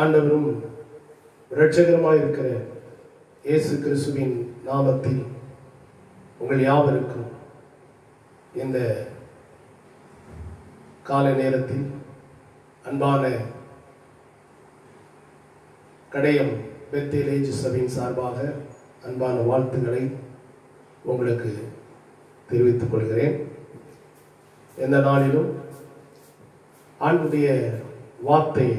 ஆண்டவரும் இரட்சகருமாய் இருக்கிற இயேசு கிறிஸ்துவின் நாமத்தில் உங்கள் யாவருக்கும் இந்த காலை நேரத்தில் அன்பான கடையம் பெத்தேல் சபையின் சார்பாக அன்பான வாழ்த்துக்களை உங்களுக்கு தெரிவித்துக் கொள்கிறேன். எந்த நாளிலும் ஆண்டுடைய வார்த்தையை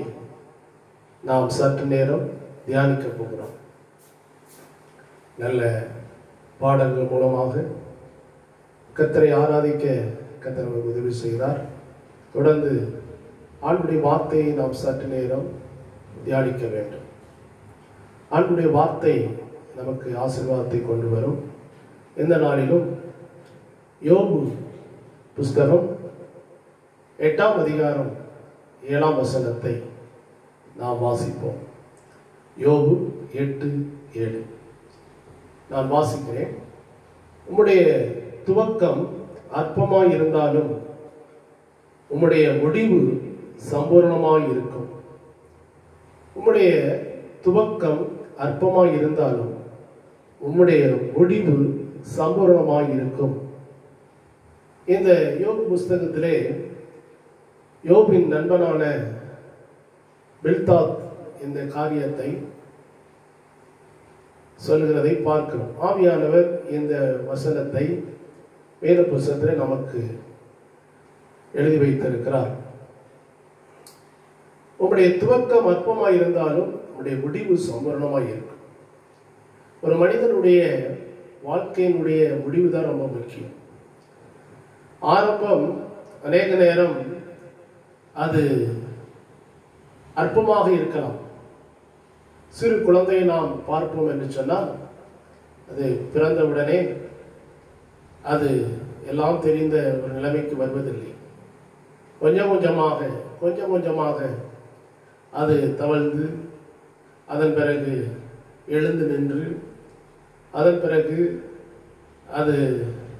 நாம் சற்று நேரம் தியானிக்க போகிறோம். நல்ல பாடல்கள் மூலமாக கர்த்தரை ஆராதிக்க கர்த்தர் உதவி செய்தார். தொடர்ந்து ஆண்டுடைய வார்த்தையை நாம் சற்று நேரம் தியானிக்க வேண்டும். ஆண்டுடைய வார்த்தை நமக்கு ஆசீர்வாதத்தை கொண்டு வரும். எந்த நாளிலும் யோபு புஸ்தகம் 8ஆம் அதிகாரம் 7ஆம் வசனத்தை நாம் வாசிப்போம். யோபு 8:7 நான் வாசிக்கிறேன். உம்முடைய துவக்கம் அற்பமாய் இருந்தாலும் உம்முடைய முடிவு சம்பூர்ணமாய் இருக்கும். உம்முடைய துவக்கம் அற்பமாய் இருந்தாலும் உம்முடைய முடிவு சம்பூர்ணமாய் இருக்கும். இந்த யோபு புஸ்தகத்திலே யோபின் நண்பனான பில்தாத் இந்த காரியத்தை சொல்கிறதை பார்க்கிறோம். ஆவியானவர் இந்த வசனத்தை வேத புஸ்தகத்தில் நமக்கு எழுதி வைத்திருக்கிறார். உங்களுடைய துவக்கம் அற்பமாய் இருந்தாலும் உங்களுடைய முடிவு சம்பூர்ணமாய் இருக்கும். ஒரு மனிதனுடைய வாழ்க்கையினுடைய முடிவு தான் ரொம்ப முக்கியம். ஆரம்பம் அநேக நேரம் அது அற்பமாக இருக்கலாம். சிறு குழந்தையை நாம் பார்ப்போம் என்று சொன்னால் அது பிறந்தவுடனே அது எல்லாம் தெரிந்த ஒரு நிலைமைக்கு வருவதில்லை. கொஞ்சம் கொஞ்சமாக அது தவழ்ந்து அதன் பிறகு எழுந்து நின்று அதன் பிறகு அது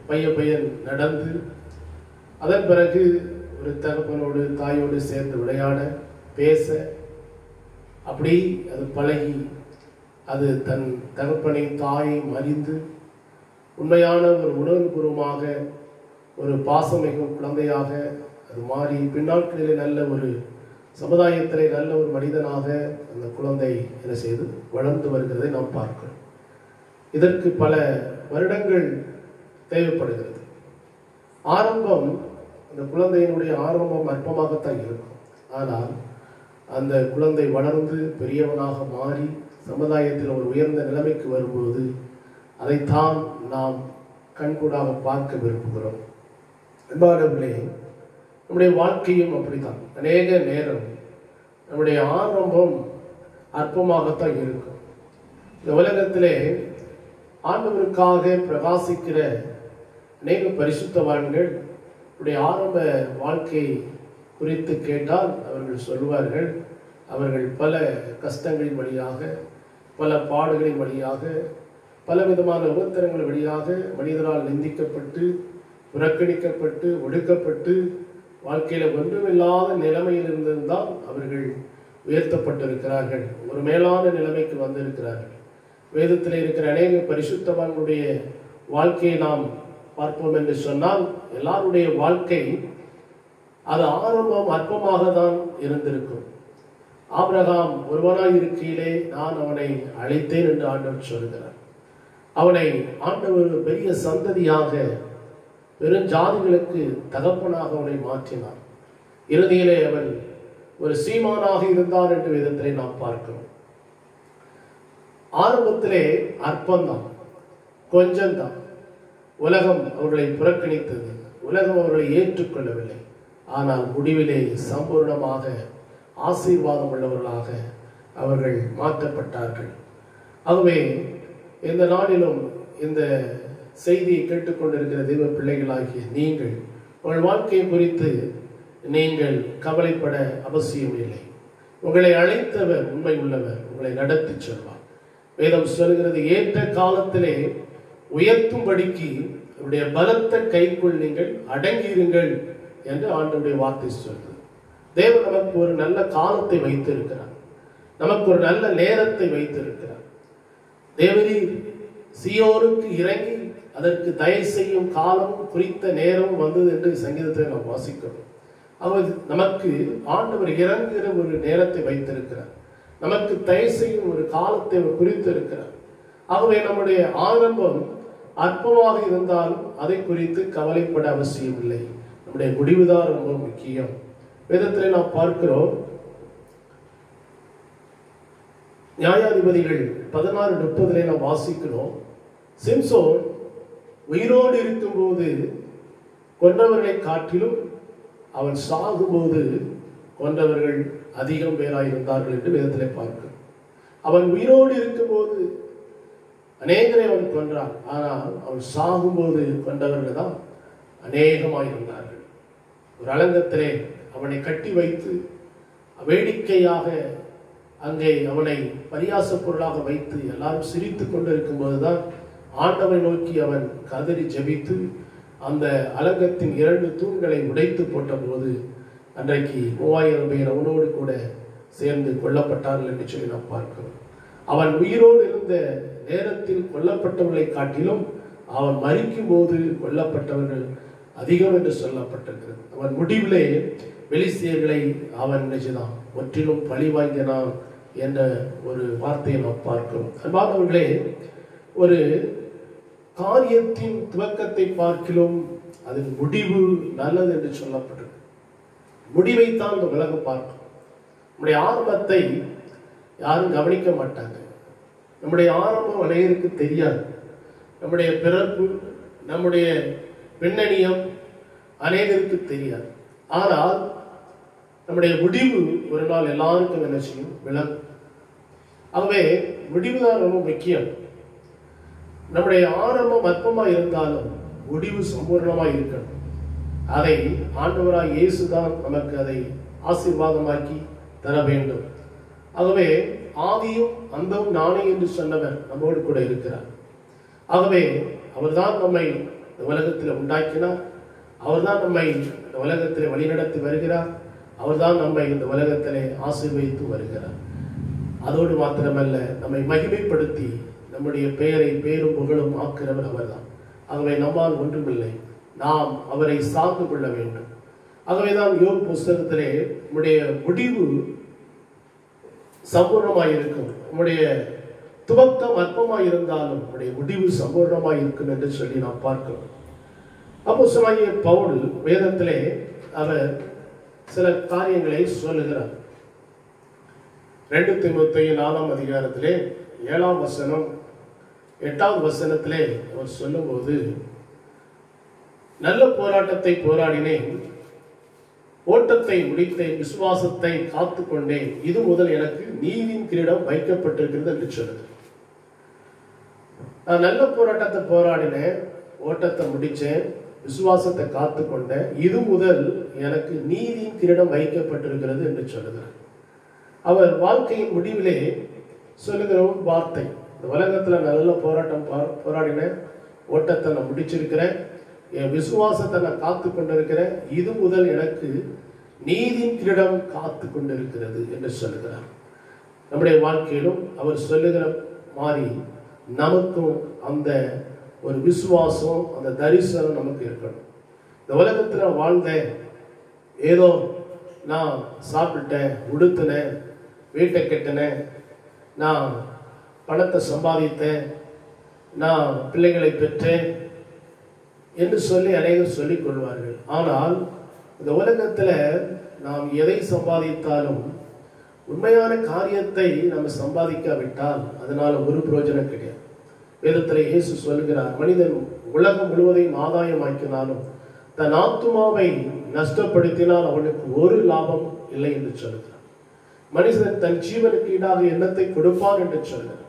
பையன் நடந்து அதன் பிறகு ஒரு தகப்பனோடு தாயோடு சேர்ந்து விளையாட பேச அப்படி அது பழகி அது தன் தகப்பனை தாயை அறிந்து உண்மையான ஒரு உணர்வுபூர்வமாக ஒரு பாசமிகும் குழந்தையாக அது மாறி பின்னாட்களிலே நல்ல ஒரு சமுதாயத்திலே நல்ல ஒரு மனிதனாக அந்த குழந்தை என்ன செய்து வளர்ந்து வருகிறதை நாம் பார்க்கிறோம். இதற்கு பல வருடங்கள் தேவைப்படுகிறது. ஆரம்பம் அந்த குழந்தையினுடைய ஆரம்பம் அற்பமாகத்தான் இருக்கும். ஆனால் அந்த குழந்தை வளர்ந்து பெரியவனாக மாறி சமுதாயத்தில் ஒரு உயர்ந்த நிலைமைக்கு வரும்போது அதைத்தான் நாம் கண்கூடாக பார்க்க விரும்புகிறோம். அன்பானவர்களே, நம்முடைய வாழ்க்கையும் அப்படித்தான். அநேக நேரம் நம்முடைய ஆரம்பம் அற்பமாகத்தான் இருக்கும். இந்த உலகத்திலே ஆண்டவருக்காக பிரகாசிக்கிற அநேக பரிசுத்தவான்கள் ஆரம்ப வாழ்க்கை குறித்து கேட்டால் அவர்கள் சொல்வார்கள், அவர்கள் பல கஷ்டங்களின் வழியாக, பல பாடுகளின் வழியாக, பல விதமான உபத்திரங்கள் வழியாக மனிதரால் நிந்திக்கப்பட்டு புறக்கணிக்கப்பட்டு ஒடுக்கப்பட்டு வாழ்க்கையில் ஒன்றுமில்லாத நிலைமையில் இருந்திருந்தால் அவர்கள் உயர்த்தப்பட்டிருக்கிறார்கள், ஒரு மேலான நிலைமைக்கு வந்திருக்கிறார்கள். வேதத்தில் இருக்கிற அநேக பரிசுத்தவான்களுடைய வாழ்க்கையை நாம் பார்ப்போம் என்று சொன்னால் எல்லாருடைய வாழ்க்கை அது ஆரம்பம் அற்பமாக தான் இருந்திருக்கும். ஆபிரகாம் ஒருவனாய் இருக்கையிலே நான் அவனை அழைத்தேன் என்று ஆண்டவர் சொல்கிறார். அவனை ஆண்டவர் பெரிய சந்ததியாக பெருஞ்சாதிகளுக்கு தகப்பனாக அவனை மாற்றினார். இறுதியிலே அவன் ஒரு சீமானாக இருந்தார் என்று வேதத்திலே நாம் பார்க்கிறோம். ஆரம்பத்திலே அற்பம்தான், கொஞ்சம்தான். உலகம் அவர்களை புறக்கணித்தது, உலகம் அவர்களை ஏற்றுக்கொள்ளவில்லை. ஆனால் முடிவிலே சம்பூர்ணமாக ஆசீர்வாதம் உள்ளவர்களாக அவர்கள் மாற்றப்பட்டார்கள். ஆகவே இந்த நாளிலும் இந்த செய்தியை கேட்டுக்கொண்டிருக்கிற தெய்வ பிள்ளைகளாகிய நீங்கள் உங்கள் வாழ்க்கையை குறித்து நீங்கள் கவலைப்பட அவசியம் இல்லை. உங்களை அழைத்தவர் உண்மை உள்ளவர், உங்களை நடத்தி செல்வார். வேதம் சொல்கிறது, ஏற்ற காலத்திலே உயர்த்தும்படிக்கு அவருடைய பலத்த கைக்குள் நீங்கள் அடங்கியிருங்கள் என்று ஆண்டவருடைய வார்த்தை சொல்கிறது. தேவன் நமக்கு ஒரு நல்ல காலத்தை வைத்திருக்கிறார். நமக்கு ஒரு நல்ல நேரத்தை வைத்திருக்கிறார். தேவரீர் சீயோனுக்கு இறங்கி அதற்கு தயவு செய்யும் காலமும் குறித்த நேரமும் வந்தது என்று சங்கீதத்தில் நாம் வாசிக்கிறோம். அவர் நமக்கு ஆண்டவர் இறங்குகிற ஒரு நேரத்தை வைத்திருக்கிறார். நமக்கு தயவு செய்யும் ஒரு காலத்தை அவர் குறித்திருக்கிறார். ஆகவே நம்முடைய ஆரம்பம் அற்பமாக இருந்தாலும் அதை குறித்து கவலைப்பட அவசியம் இல்லை. நம்முடைய முடிவுதான் ரொம்ப முக்கியம். வேதத்தில் நாம் பார்க்கிறோம், நியாயாதிபதிகள் 16:30 நாம் வாசிக்கிறோம், சிம்சோன் உயிரோடு இருக்கும்போது கொன்றவர்களை காட்டிலும் அவன் சாகும்போது கொன்றவர்கள் அதிகம் பேராயிருந்தார்கள் என்று வேதத்திலே பார்க்கிறோம். அவன் உயிரோடு இருக்கும்போது அநேகரை அவன் கொன்றான், ஆனால் அவன் சாகும்போது கொண்டவர்கள் தான் அநேகமாயிருந்தார்கள். ஒரு அலங்கத்திலே அவனை கட்டி வைத்து வேடிக்கையாக அங்கே அவனை பரியாச பொருளாக வைத்து எல்லாரும் சிரித்து கொண்டிருக்கும் போதுதான் ஆண்டவரை நோக்கி அவன் கதறி ஜெபித்து அந்த அலங்கத்தின் 2 தூண்களை உடைத்து போட்ட போது அன்றைக்கு 3000 பேர் அவனோடு கூட சேர்ந்து கொல்லப்பட்டார்கள் என்று சொல்லி நாம் பார்க்கிறோம். அவன் உயிரோடு இருந்த நேரத்தில் கொல்லப்பட்டவர்களை காட்டிலும் அவன் மரிக்கும் போது கொல்லப்பட்டவர்கள் அதிகம் என்று சொல்லப்பட்டிருக்கிறது. அவன் முடிவிலே பெலிஸ்தியர்களை அவன் நினைச்சுதான் முற்றிலும் பழி வாங்கினான் என்ற ஒரு வார்த்தையை நாம் பார்க்கிறோம். அன்பானவர்களே, ஒரு காரியத்தின் துவக்கத்தை பார்க்கிறோம், அதன் முடிவு நல்லது என்று சொல்லப்பட்டது. முடிவைத்தான் இந்த உலகம் பார்க்கும். நம்முடைய ஆரம்பத்தை யாரும் கவனிக்க மாட்டாங்க. நம்முடைய ஆரம்பம் அனைவருக்கு தெரியாது. நம்முடைய பிறப்பு, நம்முடைய பின்னணியம் அனைவருக்கு தெரியாது. ஆனால் நம்முடைய முடிவு ஒரு நாள் எல்லாருக்கும் என்ன செய்யும், விளங்கும். ஆகவே முடிவுதான் ரொம்ப முக்கியம். நம்முடைய ஆரம்பம் அற்பமாக இருந்தாலும் முடிவு சம்பூர்ணமாக இருக்கணும். அதை ஆண்டவராய் இயேசுதான் நமக்கு அதை ஆசீர்வாதமாக்கி தர வேண்டும். ஆகவே ஆதியும் அந்தமும் நானே என்று சொன்னவர் நம்மோடு கூட இருக்கிறார். ஆகவே அவர்தான் நம்மை இந்த உலகத்தில் உண்டாக்கினார். அவர்தான் நம்மை இந்த உலகத்தில் வழிநடத்தி வருகிறார். அவர்தான் நம்மை இந்த உலகத்திலே ஆசீர்வதித்து வருகிறார். அதோடு மாத்திரமல்ல, நம்மை மகிமைப்படுத்தி நம்முடைய பெயரை பேரும் புகழும் ஆக்கிறவர் அவர்தான். ஆகவே நம்மால் ஒன்றுமில்லை, நாம் அவரை சார்ந்து கொள்ள வேண்டும். ஆகவேதான் யோபு புஸ்தகத்திலே நம்முடைய முடிவு சம்பூர்ணமாயிருக்கும், நம்முடைய துவக்கம் அற்பமாய் இருந்தாலும் நம்முடைய முடிவு சம்பூர்ணமாய் இருக்கும் என்று சொல்லி நாம் பார்க்கிறோம். அப்போஸ்தலனாகிய பவுல் வேதத்திலே அவர் சில காரியங்களை சொல்லுகிறார். 2 தீமோத்தேயு 4ஆம் அதிகாரத்திலே 7ஆம் வசனம் 8வது வசனத்திலே அவர் சொல்லும்போது, நல்ல போராட்டத்தை போராடினேன், ஓட்டத்தை முடித்தேன், விசுவாசத்தை காத்து கொண்டேன், இது முதல் எனக்கு நீதியின் கிரீடம் வைக்கப்பட்டிருக்கிறது என்று சொல்லுது. நான் நல்ல போராட்டத்தை போராடினேன், ஓட்டத்தை முடிச்சேன், விசுவாசத்தை காத்து கொண்டேன், இது முதல் எனக்கு நீதியின் கிரீடம் வைக்கப்பட்டிருக்கிறது என்று சொல்லுகிறார். அவர் வாழ்க்கையின் முடிவிலே சொல்லுகிற வார்த்தை, இந்த உலகத்துல நல்ல போராட்டம் போராடினேன், ஓட்டத்தை நான் முடிச்சிருக்கிறேன், என் விசுவாசத்தை நான் காத்து கொண்டிருக்கிறேன், இது முதல் எனக்கு நீதியின் கிரீடம் காத்து கொண்டிருக்கிறது என்று சொல்லுகிறார். நம்முடைய வாழ்க்கையிலும் அவர் சொல்லுகிற மாதிரி நமக்கும் அந்த ஒரு விசுவாசம், அந்த தரிசனம் நமக்கு இருக்கணும். இந்த உலகத்தில் வாழ்ந்தேன், ஏதோ நான் சாப்பிட்டேன், உடுத்தினேன், வீட்டை கட்டினேன், நான் பணத்தை சம்பாதித்தேன், நான் பிள்ளைகளை பெற்றேன் என்று சொல்லி அனைவரும் சொல்லிக் கொள்வார்கள். ஆனால் இந்த உலகத்தில் நாம் எதை சம்பாதித்தாலும் உண்மையான காரியத்தை நம்ம சம்பாதிக்காவிட்டால் அதனால ஒரு பிரயோஜனம் கிடையாது. வேதத்தில் இயேசு சொல்கிறார், மனிதன் உலகம் முழுவதையும் ஆதாயமாக்கினாலும் தன் ஆத்துமாவை நஷ்டப்படுத்தினால் அவனுக்கு ஒரு லாபம் இல்லை என்று சொல்கிறார். மனிதன் தன் ஜீவனுக்கு ஈடாக எண்ணத்தை கொடுப்பான் என்று சொல்கிறார்.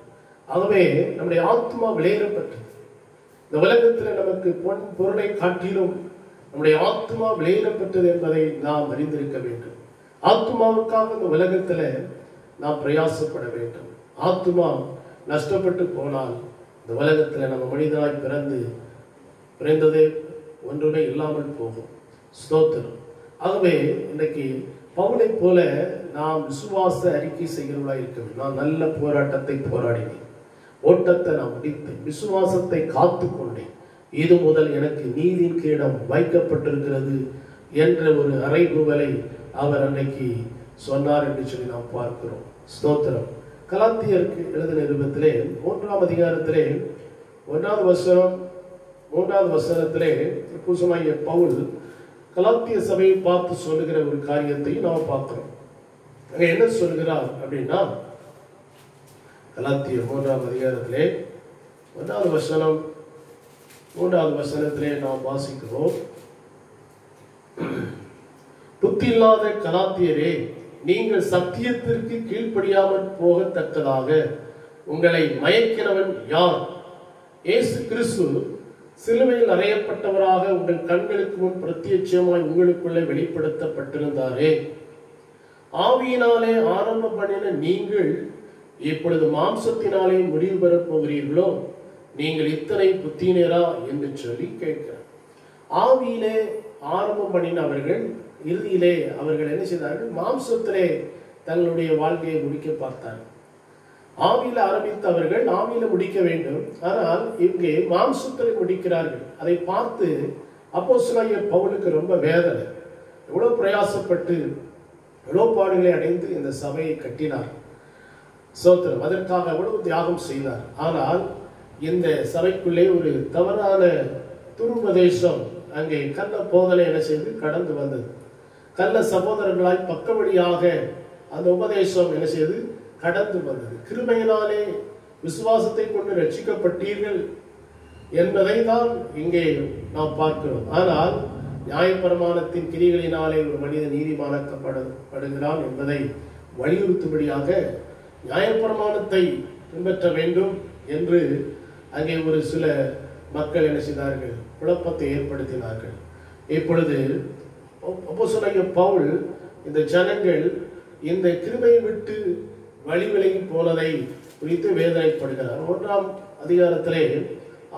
ஆகவே நம்முடைய ஆத்மா விலையேறப்பட்டது. இந்த உலகத்தில் நமக்கு பொன் பொருளை காட்டிலும் நம்முடைய ஆத்மா விலையேறப்பட்டது என்பதை நாம் அறிந்திருக்க வேண்டும். ஆத்மாவுக்காக இந்த உலகத்தில் நாம் பிரயாசப்பட வேண்டும். ஆத்மா நஷ்டப்பட்டு போனால் இந்த உலகத்தில் நம்ம மனிதனாய் பிறந்ததே ஒன்றுமே இல்லாமல் போகும். ஸ்தோத்திரம். ஆகவே இன்னைக்கு பவுலை போல நாம் விசுவாச அறிக்கை செய்கிறவர்களாக இருக்க வேண்டும். நான் நல்ல போராட்டத்தை போராடினேன், ஓட்டத்தை நான் முடித்தேன், விசுவாசத்தை காத்து கொண்டேன், இது முதல் எனக்கு நீதியின் கிரீடம் வைக்கப்பட்டிருக்கிறது என்ற ஒரு அறைகூவலை அவர் அன்னைக்கு சொன்னார் என்று சொல்லி நாம் பார்க்கிறோம். ஸ்தோத்திரம். கலாத்தியருக்கு எழுதின நிருபத்திலே 1ஆம் அதிகாரத்திலே 1வது வசனம் 3வது வசனத்திலே அப்போஸ்தலனாகிய பவுல் கலாத்திய சபையை பார்த்து சொல்லுகிற ஒரு காரியத்தை நாம் பார்க்கிறோம். அங்க என்ன சொல்கிறார் அப்படின்னா, கலாத்தியர் 3ஆம் அதிகாரத்திலே 1வது வசனம் 3வது வசனத்திலே நாம் வாசிக்கிறோம். புத்தி இல்லாத கலாத்தியரே, நீங்கள் சத்தியத்திற்கு கீழ்ப்படியாமல் போகத்தக்கதாக உங்களை மயக்கினவன் யார்? இயேசு கிறிஸ்து சிலுவையில் அறையப்பட்டவராக உங்கள் கண்களுக்கு முன் பிரத்யட்சமாய் உங்களுக்குள்ளே வெளிப்படுத்தப்பட்டிருந்தாரே. ஆவியினாலே ஆரம்பம் பண்ணின நீங்கள் இப்பொழுது மாம்சத்தினாலே முடிவு பெறப் போகிறீர்களோ? நீங்கள் இத்தனை புத்தினரா என்று சொல்லி கேட்கிறார். ஆவியிலே ஆரம்பம் பண்ணின அவர்கள் இறுதியிலே அவர்கள் என்ன செய்தார்கள்? மாம்சத்திலே தங்களுடைய வாழ்க்கையை முடிக்க பார்த்தார்கள். ஆவியில ஆரம்பித்தவர்கள் ஆவியில முடிக்க வேண்டும், ஆனால் இங்கே மாம்சத்திலே முடிக்கிறார்கள். அதை பார்த்து அப்போஸ்தலனாகிய பவுலுக்கு ரொம்ப வேதனை. எவ்வளவு பிரயாசப்பட்டு எவ்வளவு பாடுகளை அடைந்து இந்த சபையை கட்டினார். ஸ்தோத்திரம். அதற்காக எவ்வளவு தியாகம் செய்தார். ஆனால் இந்த சபைக்குள்ளே ஒரு தவறான துருபதேசம், அங்கே கள்ள போதனை என்ன செய்து கடந்து வந்தது. கள்ள சகோதரர்களாய் பக்கவழியாக அந்த உபதேசம் என்ன செய்து கடந்து வந்தது. கிருபையினாலே விசுவாசத்தை கொண்டு ரட்சிக்கப்பட்டீர்கள் என்பதை தான் இங்கே நாம் பார்க்கிறோம். ஆனால் நியாயப்பிரமாணத்தின் கிரிகளினாலே ஒரு மனிதன் நீதிமானாக்கப்படுகிறான் என்பதை வலியுறுத்தும்படியாக நியாயப்பிரமாணத்தை பின்பற்ற வேண்டும் என்று அங்கே ஒரு சில மக்கள் என்ன செய்தார்கள்? குழப்பத்தை ஏற்படுத்தினார்கள். இப்பொழுது அப்போஸ்தலனாகிய பவுல் இந்த ஜனங்கள் இந்த கிருபையை விட்டு வழி விலகி போனதை குறித்து வேதனைப்படுகிறார். 1ஆம் அதிகாரத்திலே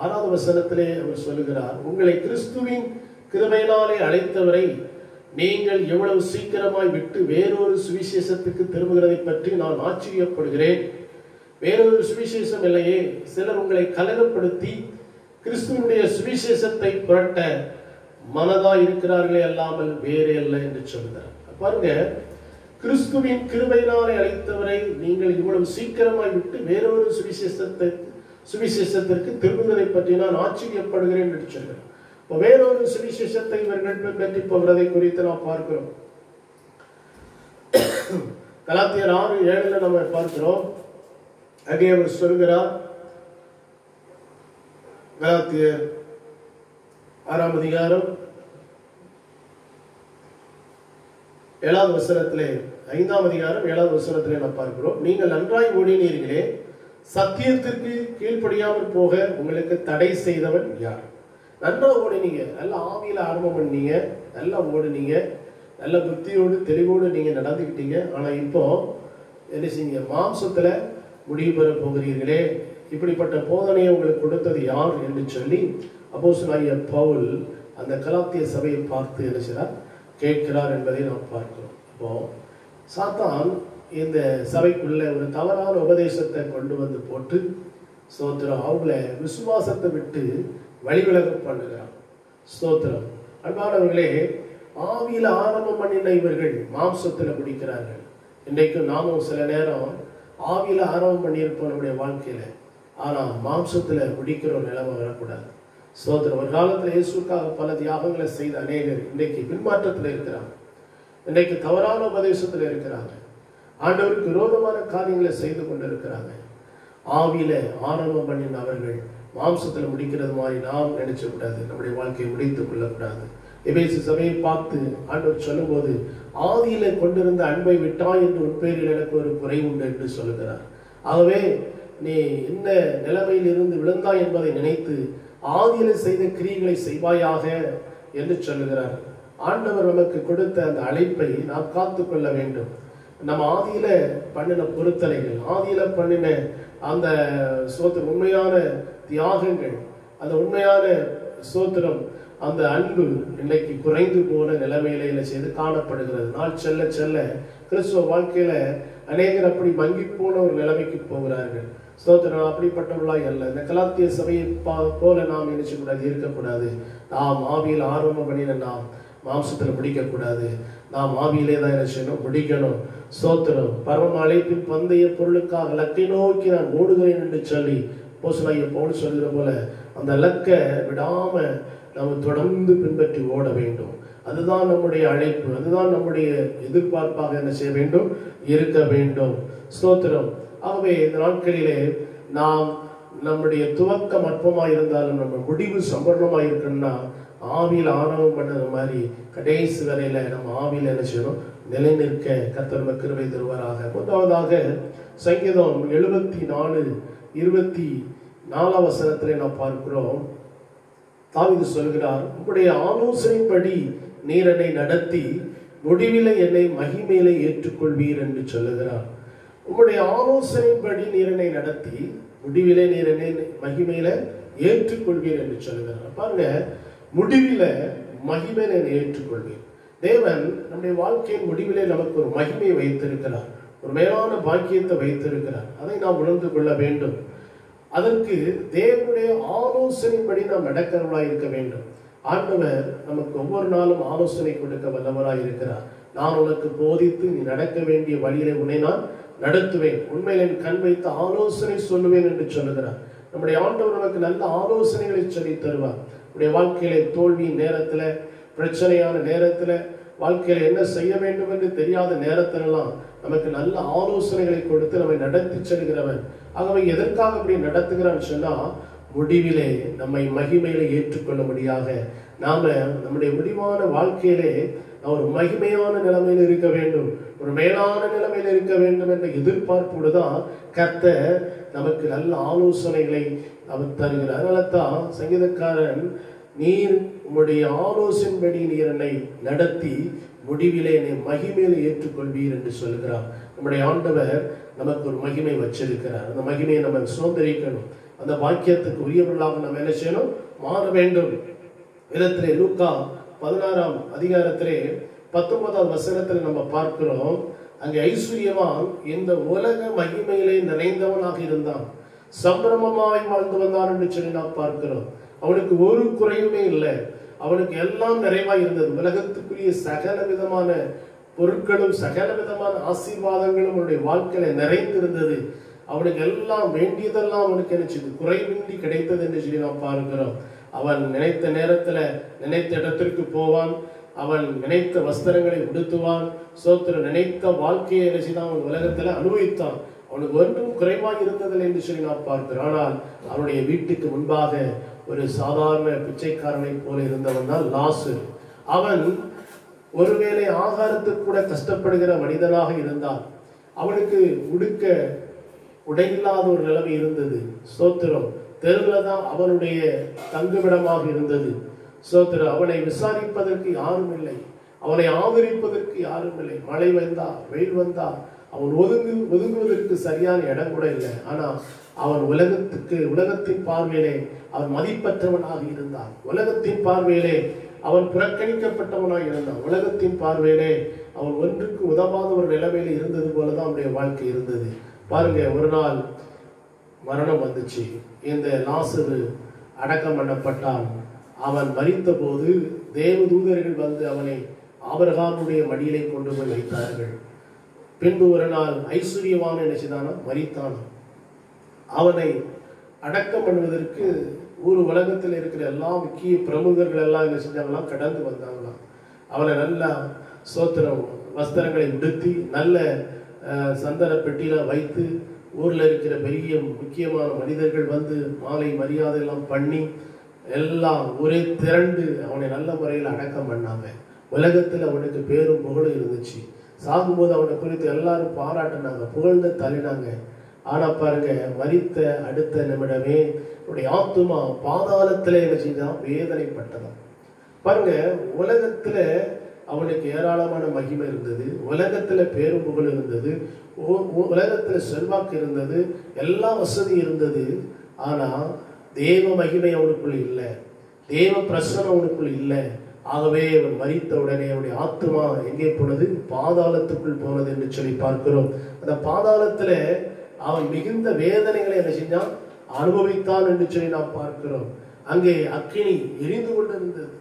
6வது வசனத்திலே அவர் சொல்லுகிறார், உங்களை கிறிஸ்துவின் கிருபையினாலே அழைத்தவரை நீங்கள் எவ்வளவு சீக்கிரமாய் விட்டு வேறொரு சுவிசேஷத்துக்கு திரும்புகிறதை பற்றி நான் ஆச்சரியப்படுகிறேன். வேறொரு சுவிசேஷம் இல்லையே, சிலர் உங்களை கலகப்படுத்தி கிறிஸ்துவனுடைய சுவிசேஷத்தை புரட்ட மனதா இருக்கிறார்களே அல்லாமல் வேறே அல்ல என்று சொல்கிறார். பாருங்க, கிறிஸ்துவின் கிருபையினாலே அழைத்தவரை நீங்கள் இவ்வளவு சீக்கிரமாய் விட்டு வேறொரு சுவிசேஷத்திற்கு திரும்புவதை பற்றி நான் ஆச்சரியப்படுகிறேன் என்று சொல்கிறார். வேறொரு சுவிசேஷத்தை இவர்கள் பின்பற்றி போகிறதை குறித்து நாம் பார்க்கிறோம். கலாத்தியர் 6:7 நம்ம பார்க்கிறோம். அங்கே அவர் சொல்கிறார், கலாத்தியர் 6ஆம் அதிகாரம் 7வது வசனத்திலே 5ஆம் அதிகாரம் 7வது வசனத்திலே நாம் பார்க்கிறோம், நீங்கள் நன்றாய் ஓடினீர்களே, சத்தியத்திற்கு கீழ்ப்படியாமல் போக உங்களுக்கு தடை செய்தவன் யார்? நல்லா ஓடினீங்க, நல்ல ஆவியில ஆரம்பம் பண்ணீங்க, நல்லா ஓடுனீங்க, நல்ல புத்தியோடு தெளிவோடு நீங்க நடந்துக்கிட்டீங்க. ஆனா இப்போ என்ன செய்யுங்க? மாம்சத்துல முடிவு பெற போகிறீர்களே, இப்படிப்பட்ட போதனையை உங்களுக்கு கொடுத்தது யார் என்று சொல்லி அப்போஸ்தலனாகிய பவுல் அந்த கலாத்திய சபையை பார்த்து என்ன செய்றார்? கேட்கிறார் என்பதை நாம் பார்க்கிறோம். அப்போ சாத்தான் இந்த சபைக்குள்ள ஒரு தவறான உபதேசத்தை கொண்டு வந்து போட்டு ஸ்தோத்திரம் அவங்கள விசுவாசத்தை விட்டு வழிவிலக பண்ணுகிறான். ஸ்தோத்திரம். அன்பானவர்களே, ஆவியில ஆரம்பம் பண்ணின இவர்கள் மாம்சத்துல முடிக்கிறார்கள். இன்றைக்கு நாமும் சில நேரம் ஆவியில ஆரம்பம் பண்ணியிருப்போம் நம்முடைய வாழ்க்கையில, ஆனா மாம்சத்துல முடிக்கிற ஒரு நிலைமை வரக்கூடாது. ஸ்தோத்திரம். ஒரு காலத்துல இயேசுக்காக பல தியாகங்களை செய்த அநேகர் இன்றைக்கு பின்மாற்றத்துல இருக்கிறாங்க, இன்றைக்கு தவறான உபதேசத்துல இருக்கிறாங்க, ஆண்டவருக்கு விரோதமான காரியங்களை செய்து கொண்டு இருக்கிறாங்க. ஆவியில ஆரம்பம் பண்ணின அவர்கள் மாம்சத்துல முடிக்கிறது மாதிரி நாம் நினைச்ச கூடாது, நம்முடைய வாழ்க்கையை முடித்துக் கொள்ளக்கூடாது. எபேசு சபையை பார்த்து ஆண்டவர் சொல்லும் போது, ஆதியில கொண்டிருந்த அன்பை விட்டாய் என்று உன் பேரில் எனக்கு ஒரு குறை உண்டு என்று சொல்லுகிறார். ஆகவே நீ என்ன நிலைமையில் இருந்து விழுந்தாய் என்பதை நினைத்து ஆதியில செய்த கிரியைகளை செய்வாயாக என்று சொல்லுகிறார். ஆண்டவர் நமக்கு கொடுத்த அந்த அழைப்பை நாம் காத்து கொள்ள வேண்டும். நம்ம ஆதியில பண்ணின பொருத்தனைகள், ஆதியில பண்ணின அந்த ஸ்தோத்திரம் உண்மையான தியாகங்கள், அந்த உண்மையான ஸ்தோத்திரம் அந்த அன்பு இன்னைக்கு குறைந்து போன நிலைமையில செய்து காணப்படுகிறது. நாள் செல்ல செல்ல கிறிஸ்துவ வாழ்க்கையில அநேகர் அப்படி மங்கி போன ஒரு நிலைமைக்கு போகிறார்கள். ஸ்தோத்திரம். அப்படிப்பட்டவர்களாய் அல்ல. இந்த கலாத்திய சபையை போல நாம் நினைச்சக்கூடாது, இருக்கக்கூடாது. நாம் ஆவியில் ஆரம்பம் பண்ணின நாம் மாம்சத்தில் முடிக்கக்கூடாது. நாம் ஆவியிலே தான் என்ன செய்யணும், முடிக்கணும். ஸ்தோத்திரம். பரம அழைப்பின் பந்தய பொருளுக்காக லக்கை நோக்கி நான் ஓடுகிறேன் என்று சொல்லி அப்போஸ்தலனாகிய பவுல் சொல்கிற போல அந்த லக்கை விடாம நாம் தொடர்ந்து பின்பற்றி ஓட வேண்டும். அதுதான் நம்முடைய அழைப்பு, அதுதான் நம்முடைய எதிர்பார்ப்பாக என்ன செய்ய வேண்டும், இருக்க வேண்டும். ஸ்தோத்திரம். ஆகவே இந்த நாட்களிலே நாம் நம்முடைய துவக்கம் அற்பமாக இருந்தாலும் நம்ம முடிவு சம்பரணமாக இருக்கணும்னா ஆவியில் ஆரம்பம் பண்ணது மாதிரி கடைசி வரையில நம்ம ஆவியில் என்ன செய்யணும், நிலை நிற்க கர்த்தர் நமக்கு கிருபை தருவாராக. முதலாவதாக சங்கீதம் 74:24 நாம் பார்க்கிறோம். தாவீது சொல்கிறார், உம்முடைய ஆலோசனைப்படி நீர் என்னை நடத்தி முடிவில என்னை மகிமையிலே ஏற்றுக்கொள்வீர் என்று சொல்லுகிறார். உம்முடைய ஆலோசனைப்படி நீர் என்னை நடத்தி முடிவிலே நீர் என்னை மகிமையில ஏற்றுக்கொள்வீர் என்று சொல்லுகிறார். பாருங்க, முடிவில மகிமையில என்னை ஏற்றுக்கொள்வீர். தேவன் நம்முடைய வாழ்க்கையின் முடிவிலே நமக்கு ஒரு மகிமையை வைத்திருக்கிறார், ஒரு மேலான பாக்கியத்தை வைத்திருக்கிறார். அதை நாம் உணர்ந்து கொள்ள வேண்டும். அதற்கு தேவனுடைய ஆலோசனைப்படி நாம் நடக்கிறவர்களாய் இருக்க வேண்டும். ஆண்டவர் நமக்கு ஒவ்வொரு நாளும் ஆலோசனை கொடுக்க வல்லவராய் இருக்கிறார். நான் உனக்கு போதித்து நீ நடக்க வேண்டிய வழியிலே உன்னை நான் நடத்துவேன், உண்மையில் என் கண் வைத்து ஆலோசனை சொல்லுவேன் என்று சொல்லுகிறார். நம்முடைய ஆண்டவர் நமக்கு நல்ல ஆலோசனைகளை சொல்லி தருவார். நம்முடைய வாழ்க்கையில தோல்வியின் நேரத்துல, பிரச்சனையான நேரத்துல, வாழ்க்கையில என்ன செய்ய வேண்டும் என்று தெரியாத நேரத்திலெல்லாம் நமக்கு நல்ல ஆலோசனைகளை கொடுத்து நம்மை நடத்தி செல்கிறவன். ஆகவே எதற்காக அப்படி நடத்துகிறான்னு சொன்னா, முடிவிலே நம்மை மகிமையிலே ஏற்றுக்கொள்ளும்படியாக நாம நம்முடைய முடிவான வாழ்க்கையிலே ஒரு மகிமையான நிலைமையில் இருக்க வேண்டும், ஒரு மேலான நிலைமையில் இருக்க வேண்டும் என்ற எதிர்பார்ப்போடு தான் கர்த்தர் நமக்கு நல்ல ஆலோசனைகளை அவர் தருகிறார். அதனால தான் சங்கீதக்காரன், நீர் உம்முடைய ஆலோசனைப்படி நீர் என்னை நடத்தி முடிவிலே என்னை மகிமையில ஏற்றுக்கொள்வீர் என்று சொல்கிறார். நம்முடைய ஆண்டவர் நமக்கு ஒரு மகிமை வச்சிருக்கிறார். அந்த மகிமையை நம்ம சுதந்திரிக்கணும். அந்த பாக்கியத்துக்கு உரியவர்களாக நம்ம என்ன செய்யணும், மாற வேண்டும். வேதத்திலே லூக்கா 16ஆம் அதிகாரத்திலே 19ஆம் வசனத்தில் நம்ம பார்க்கிறோம். அங்கே ஐஸ்வர்யவான் இந்த உலக மகிமையிலே நிறைந்தவனாக இருந்தான், சம்பிரமமாய் வாழ்ந்து வந்தான் என்று சொல்லி நாம் பார்க்கிறோம். அவனுக்கு ஒரு குறையுமே இல்லை, அவனுக்கு எல்லாம் நிறைவாய் இருந்தது. உலகத்துக்குரிய சகல விதமான பொருட்களும் சகல விதமான ஆசீர்வாதங்களும் அவனுடைய வாழ்க்கையில நிறைந்திருந்தது. அவனுக்கு எல்லாம் வேண்டியதெல்லாம் அவனுக்கு என்ன செய்து, குறைவின்றி கிடைத்தது என்று சொல்லி நாம் பார்க்கிறோம். அவன் நினைத்த நேரத்துல நினைத்த இடத்திற்கு போவான், அவன் நினைத்த வஸ்திரங்களை உடுத்துவான். சோத்திரம். நினைத்த வாழ்க்கையை ரசிதான் அவன் உலகத்துல அனுபவித்தான். அவனுக்கு ஒன்றும் குறைவாக இருந்ததில்லை என்று சொல்லி நாம் பார்க்கிறோம். ஆனால் அவனுடைய வீட்டுக்கு முன்பாக ஒரு சாதாரண பிச்சைக்காரனை போல இருந்தவன் தான் லாசரு. அவன் ஒருவேளை ஆகாரத்துக்கு கூட கஷ்டப்படுகிற மனிதனாக இருந்தான். அவனுக்கு உடுக்க உடையில்லாத ஒரு நிலைமை இருந்தது. ஸ்தோத்திரம். தெருவில் தான் அவனுடைய தங்குமிடமாக இருந்தது. ஸ்தோத்திரம். அவனை விசாரிப்பதற்கு யாரும் இல்லை, அவனை ஆதரிப்பதற்கு யாரும் இல்லை. மழை வந்தா வெயில் வந்தா அவன் ஒதுங்குவதற்கு சரியான இடம் கூட இல்லை. ஆனா அவன் உலகத்தின் பார்வையிலே அவன் மதிப்பற்றவனாக இருந்தான். உலகத்தின் பார்வையிலே அவன் புறக்கணிக்கப்பட்டவனாக இருந்தான். உலகத்தின் பார்வையிலே அவன் ஒன்றுக்கு உதவாத ஒரு நிலைமையில இருந்தது போலதான் அவனுடைய வாழ்க்கை இருந்தது. பாருங்க, ஒரு நாள் மரணம் வந்துச்சு. இந்த லாசரு அடக்கம் பண்ணப்பட்டான். அவன் மரித்த போது தேவதூதர்கள் வந்து அவனை ஆபிரகாமுடைய மடியிலே கொண்டு போய் வைத்தார்கள். பின்பு ஒரு நாள் ஐஸ்வர்யவான் என்ன செய்தானா, மரித்தான். அவனை அடக்கம் பண்ணுவதற்கு ஒரு உலகத்தில் இருக்கிற எல்லா முக்கிய பிரமுகர்கள் எல்லாம் என்ன செஞ்சாங்களாம், கடந்து வந்தாங்களாம். அவனை நல்லா சோத்திரம் வஸ்திரங்களை உடுத்தி நல்ல சந்தன பெட்டியில வைத்து ஊர்ல இருக்கிற பெரிய முக்கியமான மனிதர்கள் வந்து மாலை மரியாதை எல்லாம் பண்ணி எல்லாம் ஒரே திரண்டு அவனை நல்ல முறையில் அடக்கம் பண்ணாங்க. உலகத்தில் அவனுக்கு பேரும் புகழும் இருந்துச்சு. சாகும்போது அவனை குறித்து எல்லாரும் பாராட்டினாங்க, புகழ்ந்து தள்ளினாங்க. ஆனா பாருங்க, மரித்த அடுத்த நிமிடமே அவனுடைய ஆத்துமா பாதாளத்துல என்ன செய்தான், வேதனைப்பட்டதான். பாருங்க, உலகத்துல அவனுக்கு ஏராளமான மகிமை இருந்தது, உலகத்துல பேரும் புகழ் இருந்தது, உலகத்துல செல்வாக்கு இருந்தது, எல்லா வசதி இருந்தது. ஆனா தேவ மகிமை அவனுக்குள்ள இல்லை, தேவ பிரசனம் அவனுக்குள்ள இல்லை. ஆகவே அவன் மரித்த உடனே அவனுடைய ஆத்மா எங்கே போனது? பாதாளத்துக்குள் போனது என்று சொல்லி பார்க்கிறோம். அந்த பாதாளத்துல அவன் மிகுந்த வேதனைகளை என்ன செஞ்சான்? அனுபவித்தான் என்று சொல்லி நாம் பார்க்கிறோம். அங்கே அக்கினி எரிந்து கொண்டிருந்தது.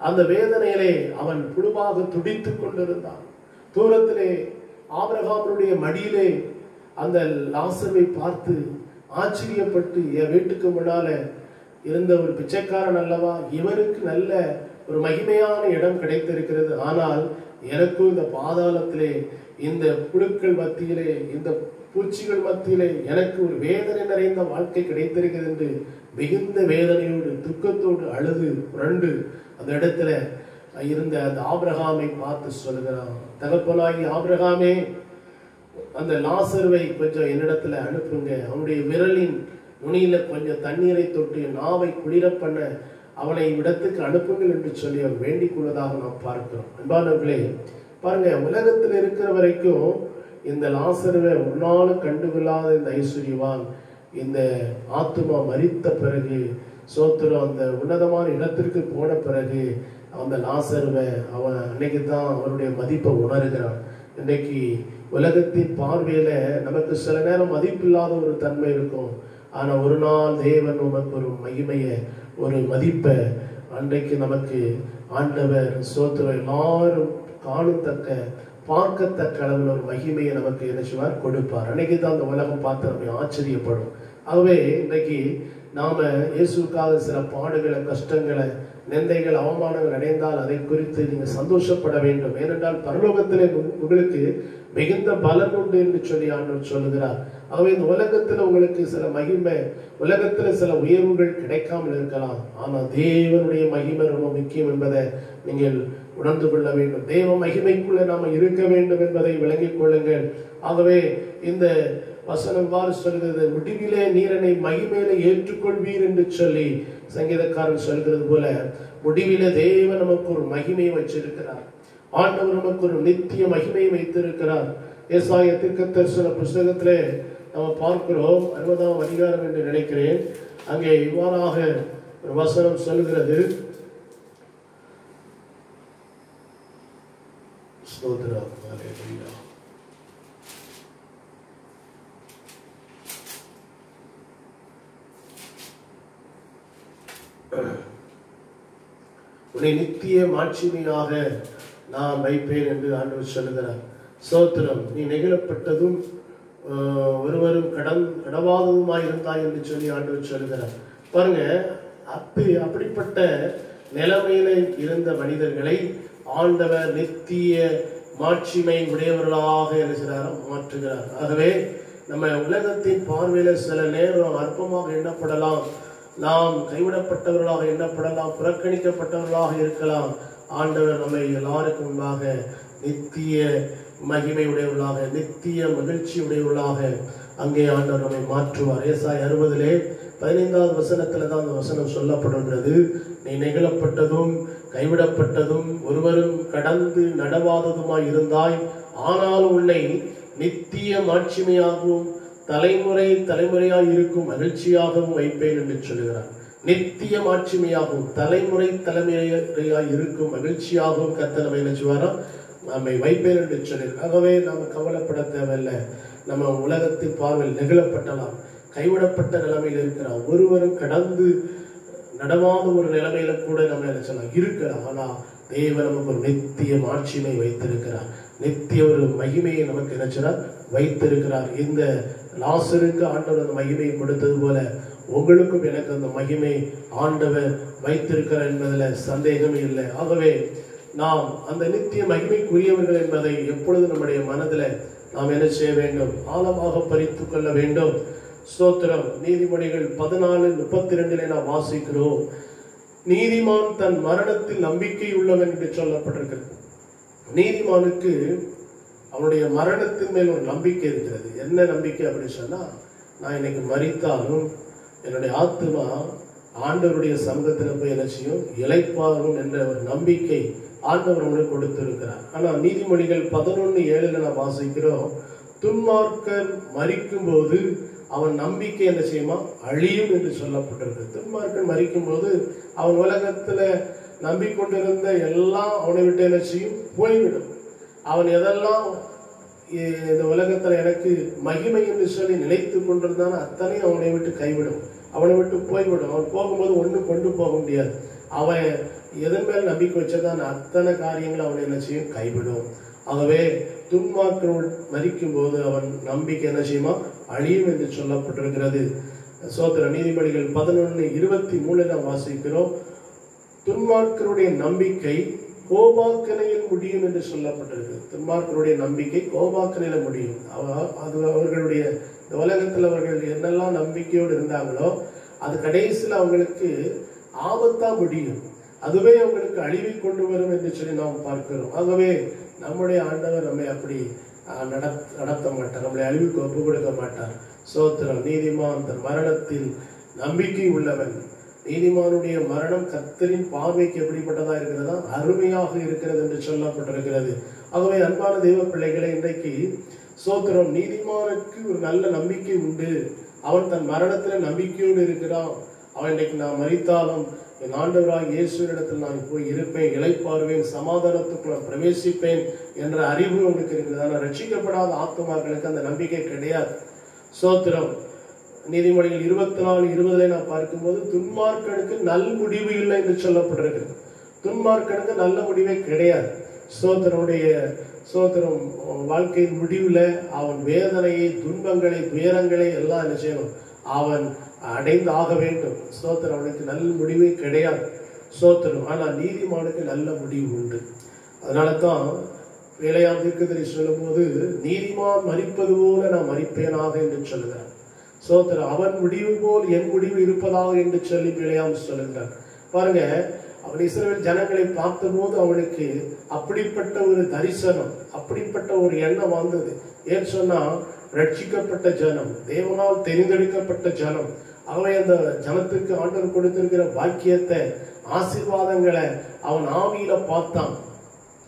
அந்த வேதனையிலே அவன் புழுவாக துடித்துக் கொண்டிருந்தான். தூரத்திலே ஆபிரகாமுடைய மடியிலே அந்த லாசருவை பார்த்து ஆச்சரியப்பட்டு, என் வீட்டுக்கு முன்னால இருந்த ஒரு பிச்சைக்காரன் அல்லவா, இவருக்கு நல்ல ஒரு மகிமையான இடம் கிடைத்திருக்கிறது, ஆனால் எனக்கும் இந்த பாதாளத்திலே, இந்த புழுக்கள் மத்தியிலே, இந்த பூச்சிகள் மத்தியிலே எனக்கு ஒரு வேதனை நிறைந்த வாழ்க்கை கிடைத்திருக்கிறது என்று மிகுந்த வேதனையோடு துக்கத்தோடு அழுது புரண்டு அந்த இடத்துல இருந்த அந்த ஆபிரகாமை பார்த்து சொல்லுகிறான், தகப்பனாகி ஆபிரகாமே, அந்த லாசருவை கொஞ்சம் என்னிடத்துல அனுப்புங்க, அவனுடைய விரலின் நுனியில கொஞ்சம் தண்ணீரை தொட்டு நாவை குளிர பண்ண அவனை இடத்துக்கு அனுப்புங்கள் என்று சொல்லி அவன் வேண்டிக் கொள்வதாக நாம் பார்க்கிறோம். அன்பானவர்களே, பாருங்க, உலகத்தில் இருக்கிற வரைக்கும் இந்த லாசருவை ஒரு நாளும் கண்டுகொள்ளாத இந்த ஐஸ்வர்யவான் இந்த ஆத்துமா மரித்த பிறகு சோத்திரம் அந்த உன்னதமான இடத்திற்கு போன பிறகு அந்த லாசருவை அவன் அன்னைக்கு தான் அவனுடைய மதிப்பை உணர்கிறான். இன்னைக்கு உலகத்தின் பார்வையில நமக்கு சில நேரம் மதிப்பில்லாத ஒரு தன்மை இருக்கும். ஆனா ஒரு நாள் தேவன் நமக்கு ஒரு மகிமையை, ஒரு மதிப்பை அன்றைக்கு நமக்கு ஆண்டவர் சோத்திரம் எல்லாரும் காணத்தக்க பார்க்கத்தக்க அளவில் ஒரு மகிமையை நமக்கு என்ன செய்வார்? கொடுப்பார். அன்னைக்கு தான் அந்த உலகம் பார்த்து நம்ம ஆச்சரியப்படும். ஆகவே இன்றைக்கு நாம இயேசுக்காக சில பாடுகளை, கஷ்டங்களை, நிந்தைகள், அவமானங்கள் அடைந்தால் அதை குறித்து நீங்க சந்தோஷப்பட வேண்டும். ஏனென்றால் பரலோகத்திலே உங்களுக்கு மிகுந்த பலன் உண்டு என்று சொல்லி ஆண்டவர் சொல்லுகிறார். ஆகவே இந்த உலகத்துல உங்களுக்கு சில மகிமை, உலகத்துல சில உயர்வுகள் கிடைக்காமல் இருக்கலாம், ஆனா தேவனுடைய மகிமை ரொம்ப முக்கியம் என்பதை நீங்கள் உணர்ந்து கொள்ள வேண்டும். தேவ மகிமைக்குள்ள நாம இருக்க வேண்டும் என்பதை விளங்கிக் கொள்ளுங்கள். ஆகவே இந்த வசனம் வாறு சொல்கிறது, முடிவிலே நீரனை மகிமையில ஏற்றுக்கொள்வீர் என்று சொல்லி சங்கீதக்காரன் சொல்கிறது போல, முடிவிலே தேவன் நமக்கு ஒரு மகிமையை வச்சிருக்கிறார். ஆண்டவர் நமக்கு ஒரு நித்திய மகிமையை வைத்திருக்கிறார். ஏசாயா தீர்க்கதரிசன புஸ்தகத்திலே நம்ம பார்க்கிறோம், 60ஆம் அதிகாரம் என்று நினைக்கிறேன். அங்கே இவ்வாறாக ஒரு வசனம் சொல்கிறது, ஸ்தோத்திரம், ஹல்லேலூயா. உன்னை நித்திய மாட்சிமையாக நான் வைப்பேன் என்று ஆண்டவர் சொல்லுகிறார். சோத்திரம், நீ நெகிழப்பட்டதும் ஒருவரும் கடவாததுமாய் இருந்தாய் என்று சொல்லி ஆண்டவர் சொல்லுகிறார். பாருங்க, அப்படிப்பட்ட நிலைமையில இருந்த மனிதர்களை ஆண்டவர் நித்திய மாட்சிமை உடையவர்களாக மாற்றுகிறார். ஆகவே நம்ம உலகத்தின் பார்வையில சில நேரம் அற்பமாக எண்ணப்படலாம், நாம் கைவிடப்பட்டவர்களாக எண்ணப்படலாம், புறக்கணிக்கப்பட்டவர்களாக இருக்கலாம். ஆண்டவர் நம்மை எல்லாருக்கும் முன்பாக நித்திய மகிமை உடையவர்களாக, நித்திய மகிழ்ச்சி உடையவர்களாக அங்கே ஆண்டவர் நம்மை மாற்றுவார். ஏசாயா 60:15 வசனத்துல தான் அந்த வசனம் சொல்லப்படுகிறது, நீ நெகிழப்பட்டதும் கைவிடப்பட்டதும் ஒருவரும் கடந்து நடவாததுமாய் இருந்தாய், ஆனால் உன்னை நித்திய மாட்சிமையாகவும் தலைமுறை தலைமுறையாய் இருக்கும் மகிழ்ச்சியாகவும் வைப்பேன் என்று சொல்லுகிறார். நித்திய மாட்சிமையாகவும் தலைமுறை தலைமுறையாய் இருக்கும் மகிழ்ச்சியாகவும் கர்த்தர் நம்மை நினைச்சுவாரா, நம்மை வைப்பேன் என்று சொல்லுகிறார். ஆகவே நாம கவலைப்பட தேவையில்லை. நம்ம உலகத்தின் பார்வையில் நெகிழப்பட்டலாம், கைவிடப்பட்ட நிலைமையில் இருக்கிறோம், ஒருவரும் கடந்து நடவாத ஒரு நிலைமையில கூட நம்ம நினைச்சலாம் இருக்கலாம். ஆனா தேவன் நமக்கு ஒரு நித்திய மாட்சிமை வைத்திருக்கிறார், நித்திய ஒரு மகிமையை நமக்கு நினைச்சார் வைத்திருக்கிறார். இந்த லாசருக்கு ஆண்டவர் அந்த மகிமையை கொடுத்தது போல உங்களுக்கும் எனக்கு அந்த மகிமை ஆண்டவர் வைத்திருக்கிறார் என்பதுல சந்தேகமே இல்லை. ஆகவே நாம் அந்த நித்திய மகிமைக்குரியவர்கள் என்பதை எப்பொழுது நம்முடைய மனதில் நாம் என்ன செய்ய வேண்டும்? ஆழமாக பறித்து கொள்ள வேண்டும். ஸ்தோத்திரம். நீதிமொழிகள் 14:32 நாம் வாசிக்கிறோம், நீதிமான் தன் மரணத்தில் நம்பிக்கை உள்ளவன் என்று சொல்லப்பட்டிருக்கிறது. நீதிமானுக்கு அவனுடைய மரணத்தின் மேல் ஒரு நம்பிக்கை இருக்கிறது. என்ன நம்பிக்கை அப்படின்னு சொன்னா, நான் இன்னைக்கு மரித்தாலும் என்னுடைய ஆத்மா ஆண்டவருடைய சமூகத்தில் போய் என்ன செய்யும்? இளைப்பாறும் என்ற ஒரு நம்பிக்கை ஆண்டவர் அவனுக்கு கொடுத்திருக்கிறார். ஆனா நீதிமொழிகள் 11:7 நாம் வாசிக்கிறோம், துன்மார்க்கன் மரிக்கும் போது அவன் நம்பிக்கை என்ன செய்யுமா? அழியும் என்று சொல்லப்பட்டிருக்கு. துன்மார்க்கன் மரிக்கும் போது அவன் உலகத்துல நம்பிக்கொண்டிருந்த எல்லாம் அவனை விட்டு என்ன செய்யும்? போய்விடும். அவன் எதெல்லாம் இந்த உலகத்துல எனக்கு மகிமை என்று சொல்லி நினைத்து கொண்டிருந்தான் அத்தனை அவனை விட்டு கைவிடும், அவனை விட்டு போய்விடும். அவன் போகும்போது ஒன்றும் கொண்டு போக முடியாது. அவன் எதன் மேல் நம்பிக்கை வச்சதான் அத்தனை காரியங்கள் அவனை என்ன செய்யும்? கைவிடும். ஆகவே துன்மார்க்கன் மரிக்கும் போது அவன் நம்பிக்கை என்ன செய்யுமா? அழியும் என்று சொல்லப்பட்டிருக்கிறது. சோத்திர நீதிபதிகள் 11:23 நாம் வாசிக்கிறோம். துன்மார்க்கருடைய நம்பிக்கை கோபாக்கனையில் முடியும் என்று சொல்லப்பட்டிருக்கு. துன்மார்க்கருடைய நம்பிக்கை கோபாக்கனையில் முடியும். அது அவர்களுடைய இந்த உலகத்தில் அவர்கள் என்னெல்லாம் நம்பிக்கையோடு இருந்தாங்களோ அது கடைசியில் அவங்களுக்கு ஆபத்தா முடியும். அதுவே அவங்களுக்கு அழிவை கொண்டு வரும் என்று சொல்லி நாம் பார்க்கிறோம். ஆகவே நம்முடைய ஆண்டவர் நம்மை அப்படி நடத்த மாட்டார், நம்மளை அழிவுக்கு ஒப்பு கொடுக்க மாட்டார். சோத்திரம். நீதிமான் தன் மரணத்தில் நம்பிக்கை உள்ளவன். நீதிமானுடைய மரணம் கர்த்தரின் பார்வைக்கு எப்படிப்பட்டதா இருக்கிறதா? அருமையாக இருக்கிறது என்று சொல்லப்பட்டிருக்கிறது. ஆகவே அன்பான தெய்வ பிள்ளைகளை, இன்றைக்கு சோத்திரம், நீதிமானுக்கு ஒரு நல்ல நம்பிக்கை உண்டு. அவன் தன் மரணத்துல நம்பிக்கையோடு இருக்கிறான். அவன் இன்றைக்கு நான் மரித்தாலும் என் ஆண்டவராக இயேசுவினிடத்தில் நான் போய் இருப்பேன், இளைப்பாறுவேன், சமாதானத்துக்குள்ள பிரவேசிப்பேன் என்ற அறிவு அவனுக்கு இருக்குது. ஆனால் ரட்சிக்கப்படாத ஆத்துமாக்களுக்கு அந்த நம்பிக்கை கிடையாது. சோத்திரம். நீதிமொழிகள் 24:20 நான் பார்க்கும்போது துன்மார்க்கனுக்கு நல் முடிவு இல்லை என்று சொல்லப்பட்டிருக்கிறது. துன்மார்க்கனுக்கு நல்ல முடிவே கிடையாது. சோத்திரம் வாழ்க்கையின் முடிவுல அவன் வேதனையை, துன்பங்களை, துயரங்களை எல்லாம் என்ன செய்யணும்? அவன் அடைந்து ஆக வேண்டும். சோத்திரம். அவனுக்கு நல்ல முடிவே கிடையாது. சோத்திரம். ஆனால் நீதிமானுக்கு நல்ல முடிவு உண்டு. அதனால தான் வேலையாம் தீர்க்கதரிசி சொல்லும் போது நீதிமான் மரிப்பது போல நான் மரிப்பேனாக என்று சொல்லுகிறார். சோத்திரம். அவன் முடிவு போல் என் முடிவு இருப்பதாக என்று சொல்லி பிழையாம் சொல்லுகிறார். பாருங்க, அவன் இஸ்ரவேல் ஜனங்களை பார்த்த போது அவனுக்கு அப்படிப்பட்ட ஒரு தரிசனம், அப்படிப்பட்ட ஒரு எண்ணம் வந்தது. ஏன்னு சொன்னா, ரட்சிக்கப்பட்ட ஜனம், தேவனால் தெரிந்தெடுக்கப்பட்ட ஜனம். ஆகவே அந்த ஜனத்துக்கு ஆண்டவர் கொடுத்திருக்கிற வாக்கியத்தை, ஆசீர்வாதங்களை அவன் ஆவியில பார்த்தான்.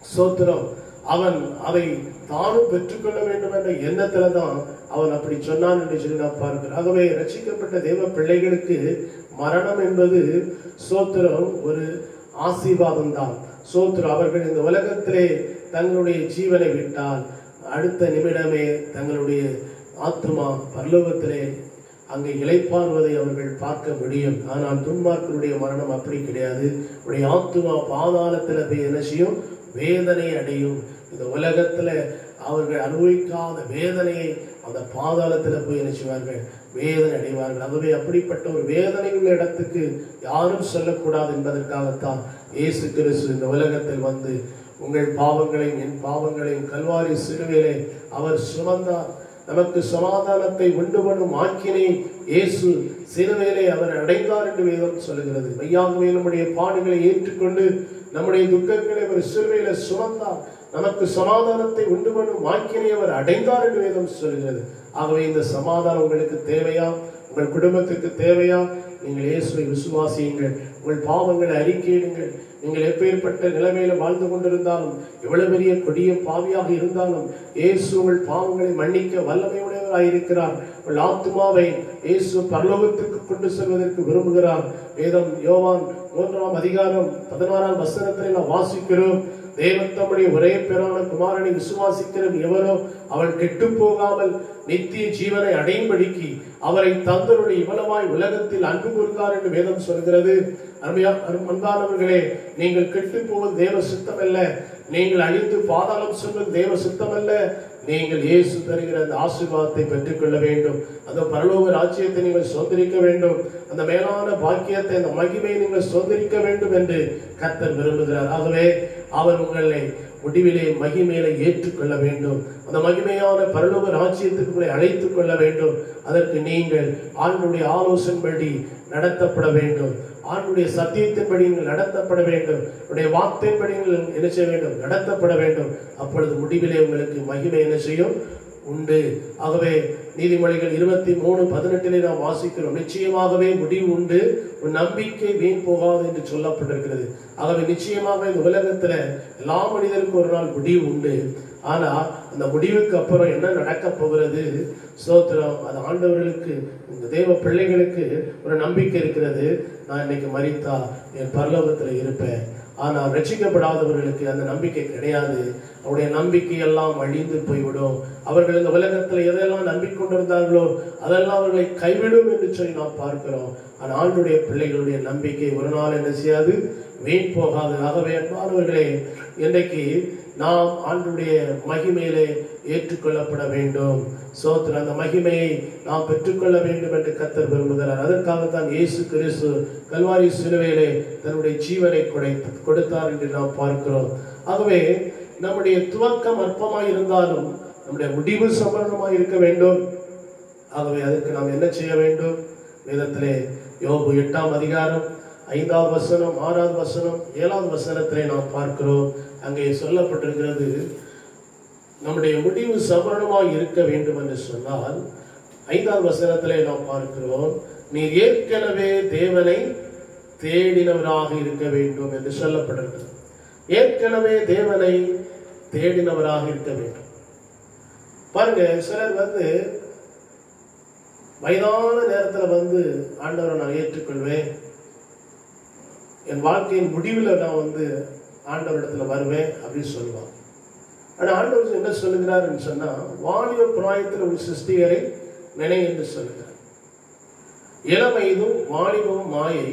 சோத்திரம். அவன் அதை தானும் பெற்றுக்கொள்ள வேண்டும் என்ற எண்ணத்துல தான் அவன் அப்படி சொன்னான் என்று சொல்லி நான் பார்க்கிறேன். ஆகவே ரட்சிக்கப்பட்ட தேவ பிள்ளைகளுக்கு மரணம் என்பது சோத்திரம் ஒரு ஆசீர்வாதம் தான். சோத்திரம். அவர்கள் இந்த உலகத்திலே தங்களுடைய ஜீவனை விட்டால் அடுத்த நிமிடமே தங்களுடைய ஆத்மா பரலோகத்திலே அங்கே இளைப்பாறுவதை அவர்கள் பார்க்க முடியும். ஆனால் துன்மார்க்கருடைய மரணம் அப்படி கிடையாது. அவருடைய ஆத்மா பாதாளத்தில் போய் என்ன செய்யும்? வேதனை அடையும். இந்த உலகத்துல அவர்கள் அனுபவிக்காத வேதனையை அந்த பாதாளத்துல போய் என்ன செய்வார்கள்? வேதனை அடைவார்கள். ஆகவே அப்படிப்பட்ட ஒரு வேதனை உள்ள இடத்துக்கு யாரும் சொல்லக்கூடாது என்பதற்காகத்தான் இயேசு கிறிஸ்து இந்த உலகத்தில் வந்து உங்கள் பாவங்களையும் என் பாவங்களையும் கல்வாரி சிலுவையிலே அவர் சுமந்தார். நமக்கு சமாதானத்தை உண்டு பண்ணும் ஆக்கினை இயேசு சிலுவையிலே அவர் அடைந்தார் என்று வேதம் சொல்லுகிறது. மெய்யாகவே நம்முடைய பாடுகளை ஏற்றுக்கொண்டு நம்முடைய துக்கங்களை அவர் சிலுவையில சுமந்தார். நமக்கு சமாதானத்தை உண்டு பண்ணும் ஆக்கினை அவர் அடைந்தார் என்று வேதம் சொல்கிறது. ஆகவே இந்த சமாதானம் உங்களுக்கு தேவையா? உங்கள் குடும்பத்துக்கு தேவையா? நீங்கள் இயேசுவை விசுவாசியுங்கள். உங்கள் பாவங்களை அறிக்கையிடுங்கள். நீங்கள் எப்பேற்பட்ட நிலைமையில வாழ்ந்து கொண்டிருந்தாலும், எவ்வளவு பெரிய கொடிய பாவியாக இருந்தாலும், இயேசு உங்கள் பாவங்களை மன்னிக்க வல்லமையுடையவராய் இருக்கிறார். உங்கள் ஆத்துமாவை இயேசு பரலோகத்துக்கு கொண்டு செல்வதற்கு விரும்புகிறார். வேதம் யோவான் 3:16 நாம் வாசிக்கிறோம். தேவன் தம்முடைய ஒரே பேரான குமாரனை விசுவாசிக்கிற எவரோ அவன் கெட்டு போகாமல் நித்திய ஜீவனை அடையும்படிக்கு அவரை தந்தருடைய இவ்வளவாய் உலகத்தில் அன்பு கூர்ந்தார் என்று வேதம் சொல்கிறது. அன்பானவர்களே, நீங்கள் கெட்டு போவது தேவ சித்தம் அல்ல. நீங்கள் அழித்து பாதாளம் செல்வது தேவ சித்தம் அல்ல. நீங்கள் இயேசு தருகிற அந்த ஆசீர்வாதத்தை பெற்றுக்கொள்ள வேண்டும். அந்த பரலோக ராஜ்யத்தை நீங்கள் சுதந்திரிக்க வேண்டும். அந்த மேலான பாக்கியத்தை, அந்த மகிமையை நீங்கள் சுதந்திரிக்க வேண்டும் என்று கர்த்தர் விரும்புகிறார். ஆகவே அவர் உங்களை முடிவிலே மகிமையில ஏற்றுக்கொள்ள வேண்டும். அந்த மகிமையான பரலோக ராஜ்யத்துக்கு உங்களை அழைத்துக் கொள்ள வேண்டும். அதற்கு நீங்கள் ஆண்டவருடைய ஆலோசனைப்படி நடத்தப்பட வேண்டும். ஆண்டவருடைய சத்தியத்தின்படி நீங்கள் நடத்தப்பட வேண்டும். அவருடைய வார்த்தையின்படி நீங்கள் என்ன செய்ய வேண்டும்? நடத்தப்பட வேண்டும். அப்பொழுது முடிவிலே உங்களுக்கு மகிமை என்ன செய்யும்? உண்டு. ஆகவே நீதிமொழிகள் 23:18 நாம் வாசிக்கிறோம். நிச்சயமாகவே முடிவு உண்டு, ஒரு நம்பிக்கை வீண் போகாது என்று சொல்லப்பட்டிருக்கிறது. ஆகவே நிச்சயமாக இந்த உலகத்துல எல்லா மனிதருக்கும் ஒரு நாள் முடிவு உண்டு. ஆனா அந்த முடிவுக்கு அப்புறம் என்ன நடக்க போகிறது? சோத்திரம். அது ஆண்டவர்களுக்கு, இந்த தேவ பிள்ளைகளுக்கு ஒரு நம்பிக்கை இருக்கிறது. நான் இன்னைக்கு மரித்தா என் பரலோகத்துல இருப்பேன். ஆனால் ரட்சிக்கப்படாதவர்களுக்கு அந்த நம்பிக்கை கிடையாது. அவருடைய நம்பிக்கை எல்லாம் அழிந்து போய்விடும். அவர்கள் இந்த உலகத்தில் எதெல்லாம் நம்பிக்கொண்டிருந்தார்களோ அதெல்லாம் அவர்களை கைவிடும் என்று சொல்லி நாம் பார்க்கிறோம். ஆனால் ஆண்டுடைய பிள்ளைகளுடைய நம்பிக்கை ஒரு நாள் என்ன செய்யாது, வீண் போகாது. ஆகவே அன்பானவர்களே, இன்றைக்கு நாம் ஆண்டுடைய மகிமையிலே ஏற்றுக்கொள்ளப்பட வேண்டும். சோத்திரம், அந்த மகிமையை நாம் பெற்றுக்கொள்ள வேண்டும் என்று கர்த்தர் விரும்புகிறார். அதற்காகத்தான் இயேசு கிறிஸ்து கல்வாரி சிலுவையிலே தன்னுடைய ஜீவனை கொடுத்தார் என்று நாம் பார்க்கிறோம். ஆகவே நம்முடைய துவக்கம் அற்பமாய் இருந்தாலும் நம்முடைய முடிவு சம்பரணமாய் இருக்க வேண்டும். ஆகவே அதற்கு நாம் என்ன செய்ய வேண்டும்? வேதத்திலே யோபு 8ஆம் அதிகாரம் 5வது வசனம், 6வது வசனம், 7வது வசனத்திலே நாம் பார்க்கிறோம். அங்கே சொல்லப்பட்டிருக்கிறது, நம்முடைய முடிவு சம்பரணமாய் இருக்க வேண்டும் என்று சொன்னால் 5வது வசனத்திலே நாம் பார்க்கிறோம், நீர் ஏற்கனவே தேவனை தேடினவராக இருக்க வேண்டும் என்று சொல்லப்பட்டிருக்கிறது. ஏற்கனவே தேவனை தேடினவராக இருக்க வேண்டும். பாருங்க, சிலர் வயதான நேரத்தில் ஆண்டவரை நான் ஏற்றுக்கொள்வேன், என் வாழ்க்கையின் முடிவில் நான் ஆண்டவரிடத்துல வருவேன் அப்படின்னு சொல்லுவாங்க. ஆனால் ஆண்டவர் என்ன சொல்லுகிறார் என்று சொன்னா, வாலிப பிராயத்தில் ஒரு சிருஷ்டிகரை நினை என்று சொல்லுகிறார். இளவயதும் வாலிபமும் மாயை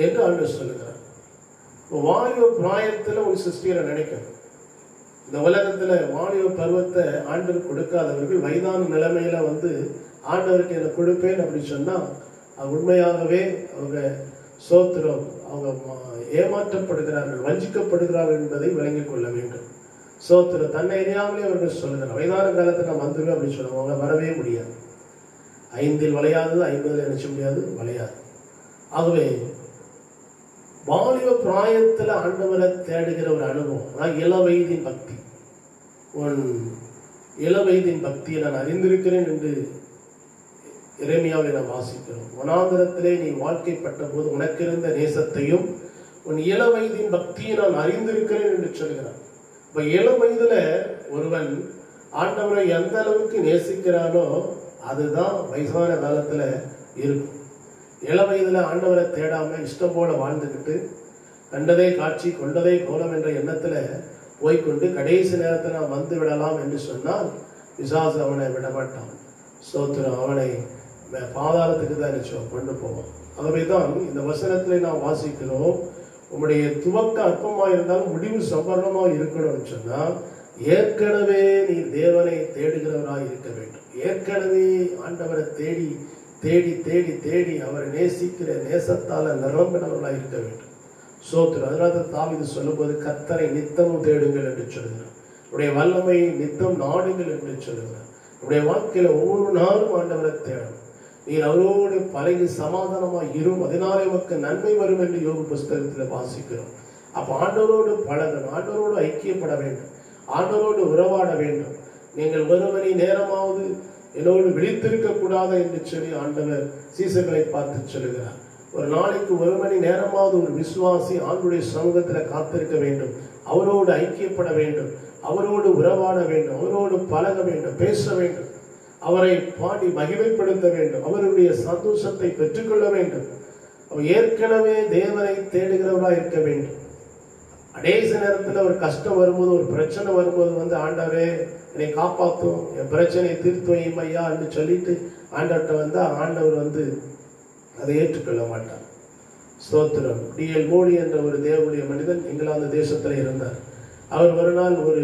என்று ஆண்டவர் சொல்லுகிறார். வாலிப பிராயத்தில் ஒரு சிருஷ்டிகரை நினைக்கணும். இந்த உலகத்துல வாலிப பருவத்தை ஆண்டவர் கொடுக்காதவர்கள் வயதான நிலைமையில ஆண்டவருக்கு என்ன கொடுப்பேன் அப்படின்னு சொன்னா, அது உண்மையாகவே அவங்க சோத்திரம், அவங்க ஏமாற்றப்படுகிறார்கள், வஞ்சிக்கப்படுகிறார்கள் என்பதை விளங்கிக் கொள்ள வேண்டும். சோத்திரம், தன்னை அறியாமலே அவர்கள் சொல்லுகிறார், வயதான காலத்தில் நான் வந்துடுவேன் அப்படின்னு சொல்லுவாங்க. அவங்க வரவே முடியாது. 5இல் வளையாதது 50 நினைச்ச முடியாது, வளையாது. ஆகவே வாலிப பிராயத்தில் ஆண்டவரை தேடுகிற ஒரு அனுபவம், அதான் இளவயதின் பக்தி. உன் இளவயதின் பக்தியை நான் அறிந்திருக்கிறேன் என்று எரேமியாவை நாம் வாசிக்கிறோம். வனாந்திரத்திலே நீ வாழ்க்கைப்பட்ட போது உனக்கு இருந்த நேசத்தையும் உன் இளவயதின் பக்தியை நான் அறிந்திருக்கிறேன் என்று சொல்கிறார். இப்ப இளவயதுல ஒருவன் ஆண்டவரை எந்த அளவுக்கு நேசிக்கிறானோ அதுதான் வயசான காலத்துல இருக்கும். இளவயதுல ஆண்டவரை தேடாம இஷ்டம் போல வாழ்ந்துக்கிட்டு கண்டதே காட்சி கொண்டதே கோலம் என்ற எண்ணத்துல போய்கொண்டு கடைசி நேரத்தில் நான் வந்து விடலாம் என்று சொன்னால் பிசாசு அவனை விடமாட்டான். ஸ்தோத்திரம், அவனை பாதாளத்துக்கு தான் கொண்டு போவான். ஆகவேதான் இந்த வசனத்திலே நாம் வாசிக்கிறோம், உம்முடைய துவக்க அற்பமாக இருந்தாலும் முடிவு சம்பரணமாக இருக்கணும்னு சொன்னால் ஏற்கனவே நீ தேவனை தேடுகிறவராக இருக்க வேண்டும். ஏற்கனவே ஆண்டவரை தேடி தேடி தேடி தேடி அவரை நேசிக்கிற நேசத்தால் நிரம்பினவர்களாக இருக்க வேண்டும். சோத்திரம், அதனால தாவீது சொல்லும்போது கர்த்தரை நித்தமும் தேடுங்கள் என்று சொல்லுகிறார். உடைய வல்லமையை நித்தம் நாடுங்கள் என்று சொல்லுகிறார். உடைய வாழ்க்கையில ஒவ்வொரு நாளும் ஆண்டவரை தேடணும். நீர் அவரோடு பழகி சமாதானமாக இரும், அதனாலே உமக்கு நன்மை வரும் என்று யோபு புஸ்தகத்தில் வாசிக்கிறோம். அப்ப ஆண்டவரோடு பழகணும், ஆண்டவரோடு ஐக்கியப்பட வேண்டும், ஆண்டவரோடு உறவாட வேண்டும். நீங்கள் ஒரு மணி நேரமாவது என்னோடு விழித்திருக்க கூடாது என்று சொல்லி ஆண்டவர் சீசர்களை பார்த்து சொல்லுகிறார். ஒரு நாளைக்கு ஒரு மணி நேரமாவது ஒரு விசுவாசி ஆண்டுடைய சமூகத்தில் காத்திருக்க வேண்டும், அவரோடு ஐக்கியப்பட வேண்டும், அவரோடு உறவாட வேண்டும், அவரோடு பழக வேண்டும், பேச வேண்டும், அவரை பாடி மகிமைப்படுத்த வேண்டும், அவருடைய சந்தோஷத்தை பெற்றுக்கொள்ள வேண்டும். அவர் ஏற்கனவே தேவனை தேடுகிறவராக இருக்க வேண்டும். கடைசி நேரத்தில் ஒரு கஷ்டம் வரும்போது, ஒரு பிரச்சனை வரும்போது ஆண்டவரே என்னை காப்பாற்றும், என் பிரச்சனையை தீர்த்து வையும் ஐயா என்று சொல்லிட்டு ஆண்டவர்கிட்ட ஆண்டவர் அதை ஏற்றுக்கொள்ள மாட்டார். ஸ்தோத்திரம். D.L. மோடி என்ற ஒரு தேவனுடைய மனிதன் இங்கிலாந்து தேசத்தில் இருந்தார். அவர் ஒரு நாள் ஒரு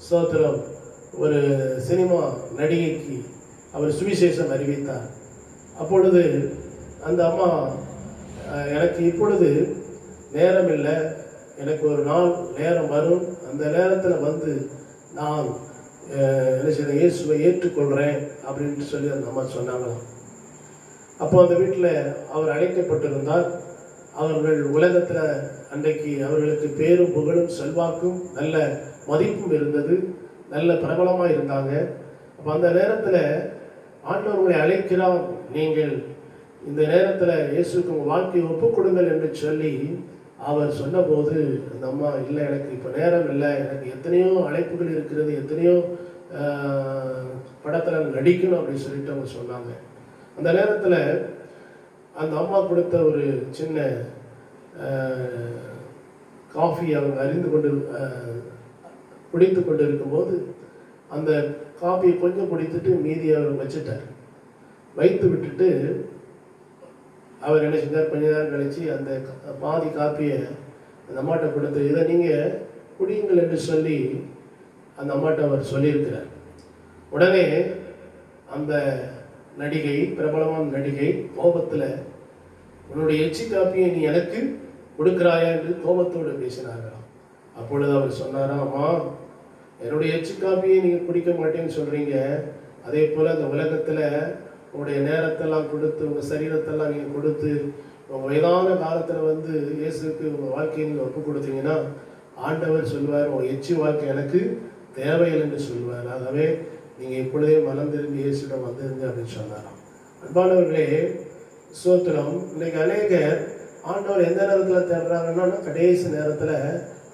ஸ்தோத்திரம் ஒரு சினிமா நடிகைக்கு அவர் சுவிசேஷம் அறிவித்தார். அப்பொழுது அந்த அம்மா, எனக்கு இப்பொழுது நேரம் இல்லை, எனக்கு ஒரு நாள் நேரம் வரும், அந்த நேரத்தில் நான் என்ன செய்ய இயேசுவை ஏற்றுக்கொள்கிறேன் அப்படின்ட்டு சொல்லி அந்த அம்மா சொன்னாங்களாம். அப்போ அந்த வீட்டில் அவர் அழைக்கப்பட்டிருந்தார். அவர்கள் உலகத்தில் அன்றைக்கு அவர்களுக்கு பேரும் புகழும் செல்வாக்கும் நல்ல மதிப்பும் இருந்தது, நல்ல பிரபலமாக இருந்தாங்க. அப்போ அந்த நேரத்தில் ஆண்டவர்களை அழைக்கிறார், நீங்கள் இந்த நேரத்தில் இயேசுக்கு உங்கள் வாழ்க்கையை ஒப்புக் கொடுங்கள் என்று சொல்லி அவர் சொன்னபோது அந்த அம்மா, இல்லை எனக்கு இப்போ நேரம் இல்லை, எனக்கு எத்தனையோ அழைப்புகள் இருக்கிறது, எத்தனையோ படத்தில் நடிக்கணும் அப்படின்னு சொல்லிட்டு அவங்க சொன்னாங்க. அந்த நேரத்தில் அந்த அம்மா கொடுத்த ஒரு சின்ன காஃபி அவங்க அறிந்து கொண்டு குடித்து கொண்டு இருக்கும்போது அந்த காஃபியை கொஞ்சம் குடித்துட்டு மீதியை அவர் வச்சுட்டார். வைத்து விட்டுட்டு அவர் என்ன செஞ்சார், கொஞ்ச நேரம் கழிச்சு அந்த பாதி காப்பியை அந்த அம்மாட்ட கொடுத்து, இதை நீங்கள் குடியுங்கள் என்று சொல்லி அந்த அம்மாட்ட அவர் சொல்லியிருக்கிறார். உடனே அந்த நடிகை, பிரபலமான நடிகை கோபத்தில், உன்னுடைய எச்சி காப்பியை நீ எனக்கு கொடுக்கிறாயா என்று கோபத்தோடு பேசினார்களாம். அப்பொழுது அவர் சொன்னாராம், அம்மா, என்னுடைய எச்சி காப்பியை நீங்கள் குடிக்க மாட்டேன்னு சொல்கிறீங்க, அதே போல் அந்த உலகத்தில் உங்களுடைய நேரத்தெல்லாம் கொடுத்து உங்கள் சரீரத்தெல்லாம் நீங்கள் கொடுத்து உங்கள் வயதான காலத்தில் வந்து இயேசுக்கு உங்கள் வாழ்க்கையை நீங்கள் ஒப்பு கொடுத்தீங்கன்னா ஆண்டவர் சொல்வார், உங்கள் எச்சி வாழ்க்கை எனக்கு தேவையில்லை என்று சொல்வார். ஆகவே நீங்கள் இப்பொழுதே மனம் திரும்பி இயேசுடன் வந்துருங்க அப்படின்னு சொன்னாராம். அன்பானவர்களே, ஸ்தோத்திரம். இன்னைக்கு அநேகர் ஆண்டவர் எந்த நேரத்தில் தேடுறாங்கன்னா கடைசி நேரத்தில்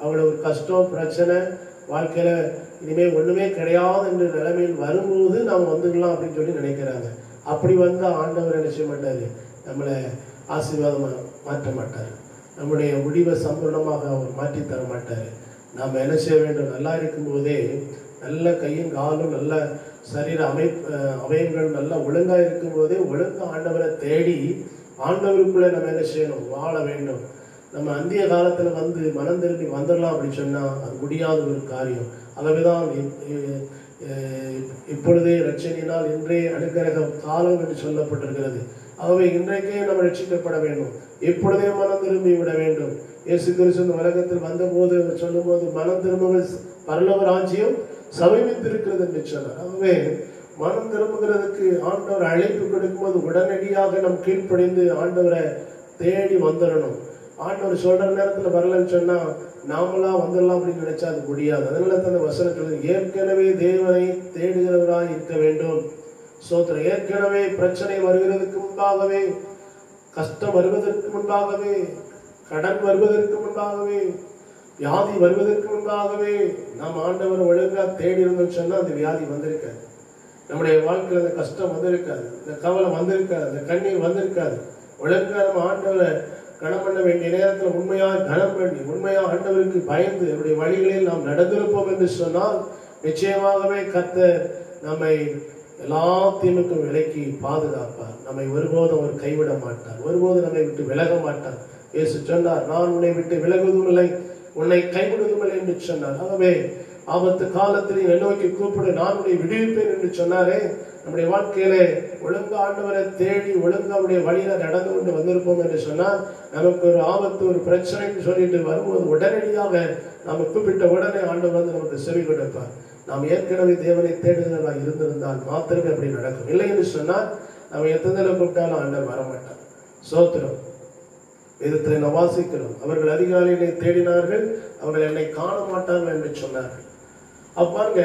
அவங்கள ஒரு கஷ்டம், பிரச்சனை, வாழ்க்கையில் இனிமேல் ஒன்றுமே கிடையாது என்ற நிலைமையில் வரும்போது நாம் வந்துக்கலாம் அப்படின்னு சொல்லி நினைக்கிறாங்க. அப்படி வந்தால் ஆண்டவர் என்ன செய்ய மாட்டார், நம்மளை ஆசீர்வாதமாக மாற்ற மாட்டார், நம்முடைய முடிவை சம்பூர்ணமாக அவர் மாற்றி தர மாட்டார். நாம் என்ன செய்ய வேண்டும், நல்லா இருக்கும்போதே நல்ல கையும் காலும் நல்ல சரீர அவயங்கள் நல்லா ஒழுங்காக இருக்கும்போதே ஒழுங்காக ஆண்டவரை தேடி ஆண்டவருக்குள்ளே நம்ம என்ன செய்யணும், வாழ வேண்டும். நம்ம அந்திய காலத்தில் வந்து மனம் திரும்பி வந்துடலாம் அப்படின்னு சொன்னால் அது முடியாத ஒரு காரியம். ஆகவேதான் இப்பொழுதே ரட்சணியினால் இன்றே அனுக்கிரக காலம் என்று சொல்லப்பட்டிருக்கிறது. ஆகவே இன்றைக்கே நம்ம ரட்சிக்கப்பட வேண்டும், இப்பொழுதே மனம் திரும்பி விட வேண்டும். இயேசு கிறிஸ்து இந்த உலகத்தில் வந்தபோது சொல்லும்போது மனம் திரும்புவது பரலோக ராஜ்யம் சமீபித்திருக்கிறது என்று சொன்னார். ஆகவே மனம் திரும்புகிறதுக்கு ஆண்டவர் அழைப்பு கொடுக்கும்போது உடனடியாக நம் கீழ்ப்படிந்து ஆண்டவரை தேடி வந்துடணும். ஆண்டவர் சொல்ற நேரத்தில் வரலன்னு சொன்னா நாமளா வந்துடலாம் அப்படின்னு நினைச்சா அது முடியாது. அதனால தான் வசனத்தில் ஏற்கனவே தேவனை தேடுகிறவராய் இருக்க வேண்டும். சோத்திரம். ஏற்கனவே பிரச்சனை வருகிறதுக்கு முன்பாகவே, கஷ்டம் வருவதற்கு முன்பாகவே, கடன் வருவதற்கு முன்பாகவே, வியாதி வருவதற்கு முன்பாகவே நாம் ஆண்டவர் ஒழுங்கா தேடி இருந்தோம்னு சொன்னா அந்த வியாதி வந்திருக்காது, நம்முடைய வாழ்க்கையில் அந்த கஷ்டம் வந்திருக்காது, இந்த கவலை வந்திருக்காது, அந்த கண்ணீர் வந்திருக்காது. ஒழுங்கா நம்ம ஆண்டவரை கனம் பண்ண வேண்டிய நேரத்தில் உண்மையாக கனம் பண்ணி உண்மையாக ஆண்டவருக்கு பயந்து என்னுடைய வழிகளில் நாம் நடந்திருப்போம் என்று சொன்னால் நிச்சயமாகவே கர்த்தர் நம்மை எல்லா தீமைக்கும் விலக்கி பாதுகாப்பார். நம்மை ஒருபோதும் அவர் கைவிட மாட்டார், ஒருபோதும் நம்மை விட்டு விலக மாட்டார். இயேசு சொன்னார், நான் உன்னை விட்டு விலகுவதும் இல்லை, உன்னை கைவிடுவதும் இல்லை என்று சொன்னார். ஆகவே ஆபத்து காலத்தில் என்னை நோக்கி கூப்பிடு, நான் உன்னை விடுவிப்பேன் என்று சொன்னாரே. நம்முடைய வாழ்க்கையிலே ஒழுங்கு ஆண்டவரை தேடி ஒழுங்கு அவருடைய வழியில நடந்து கொண்டு வந்திருப்போம் என்று சொன்னால் நமக்கு ஒரு ஆபத்து, ஒரு பிரச்சனைன்னு சொல்லிட்டு வரும்போது உடனடியாக நாம் கூப்பிட்ட உடனே ஆண்டவர் வந்து நமக்கு செவி கொடுப்பார். நாம் ஏற்கனவே தேவனை தேடுகிறவராக இருந்திருந்தால் மாத்திரமே அப்படி நடக்கும். இல்லை என்று சொன்னால் நம்ம எத்தனை கூப்பிட்டாலும் ஆண்டவர் வரமாட்டார். சோத்திரம். வேதத்தில் நாம் வாசிக்கிறோம், அவர்கள் அதிகாலையிலே தேடினார்கள், அவர்கள் என்னை காண மாட்டார்கள் என்று சொன்னார்கள். அப்பாருங்க,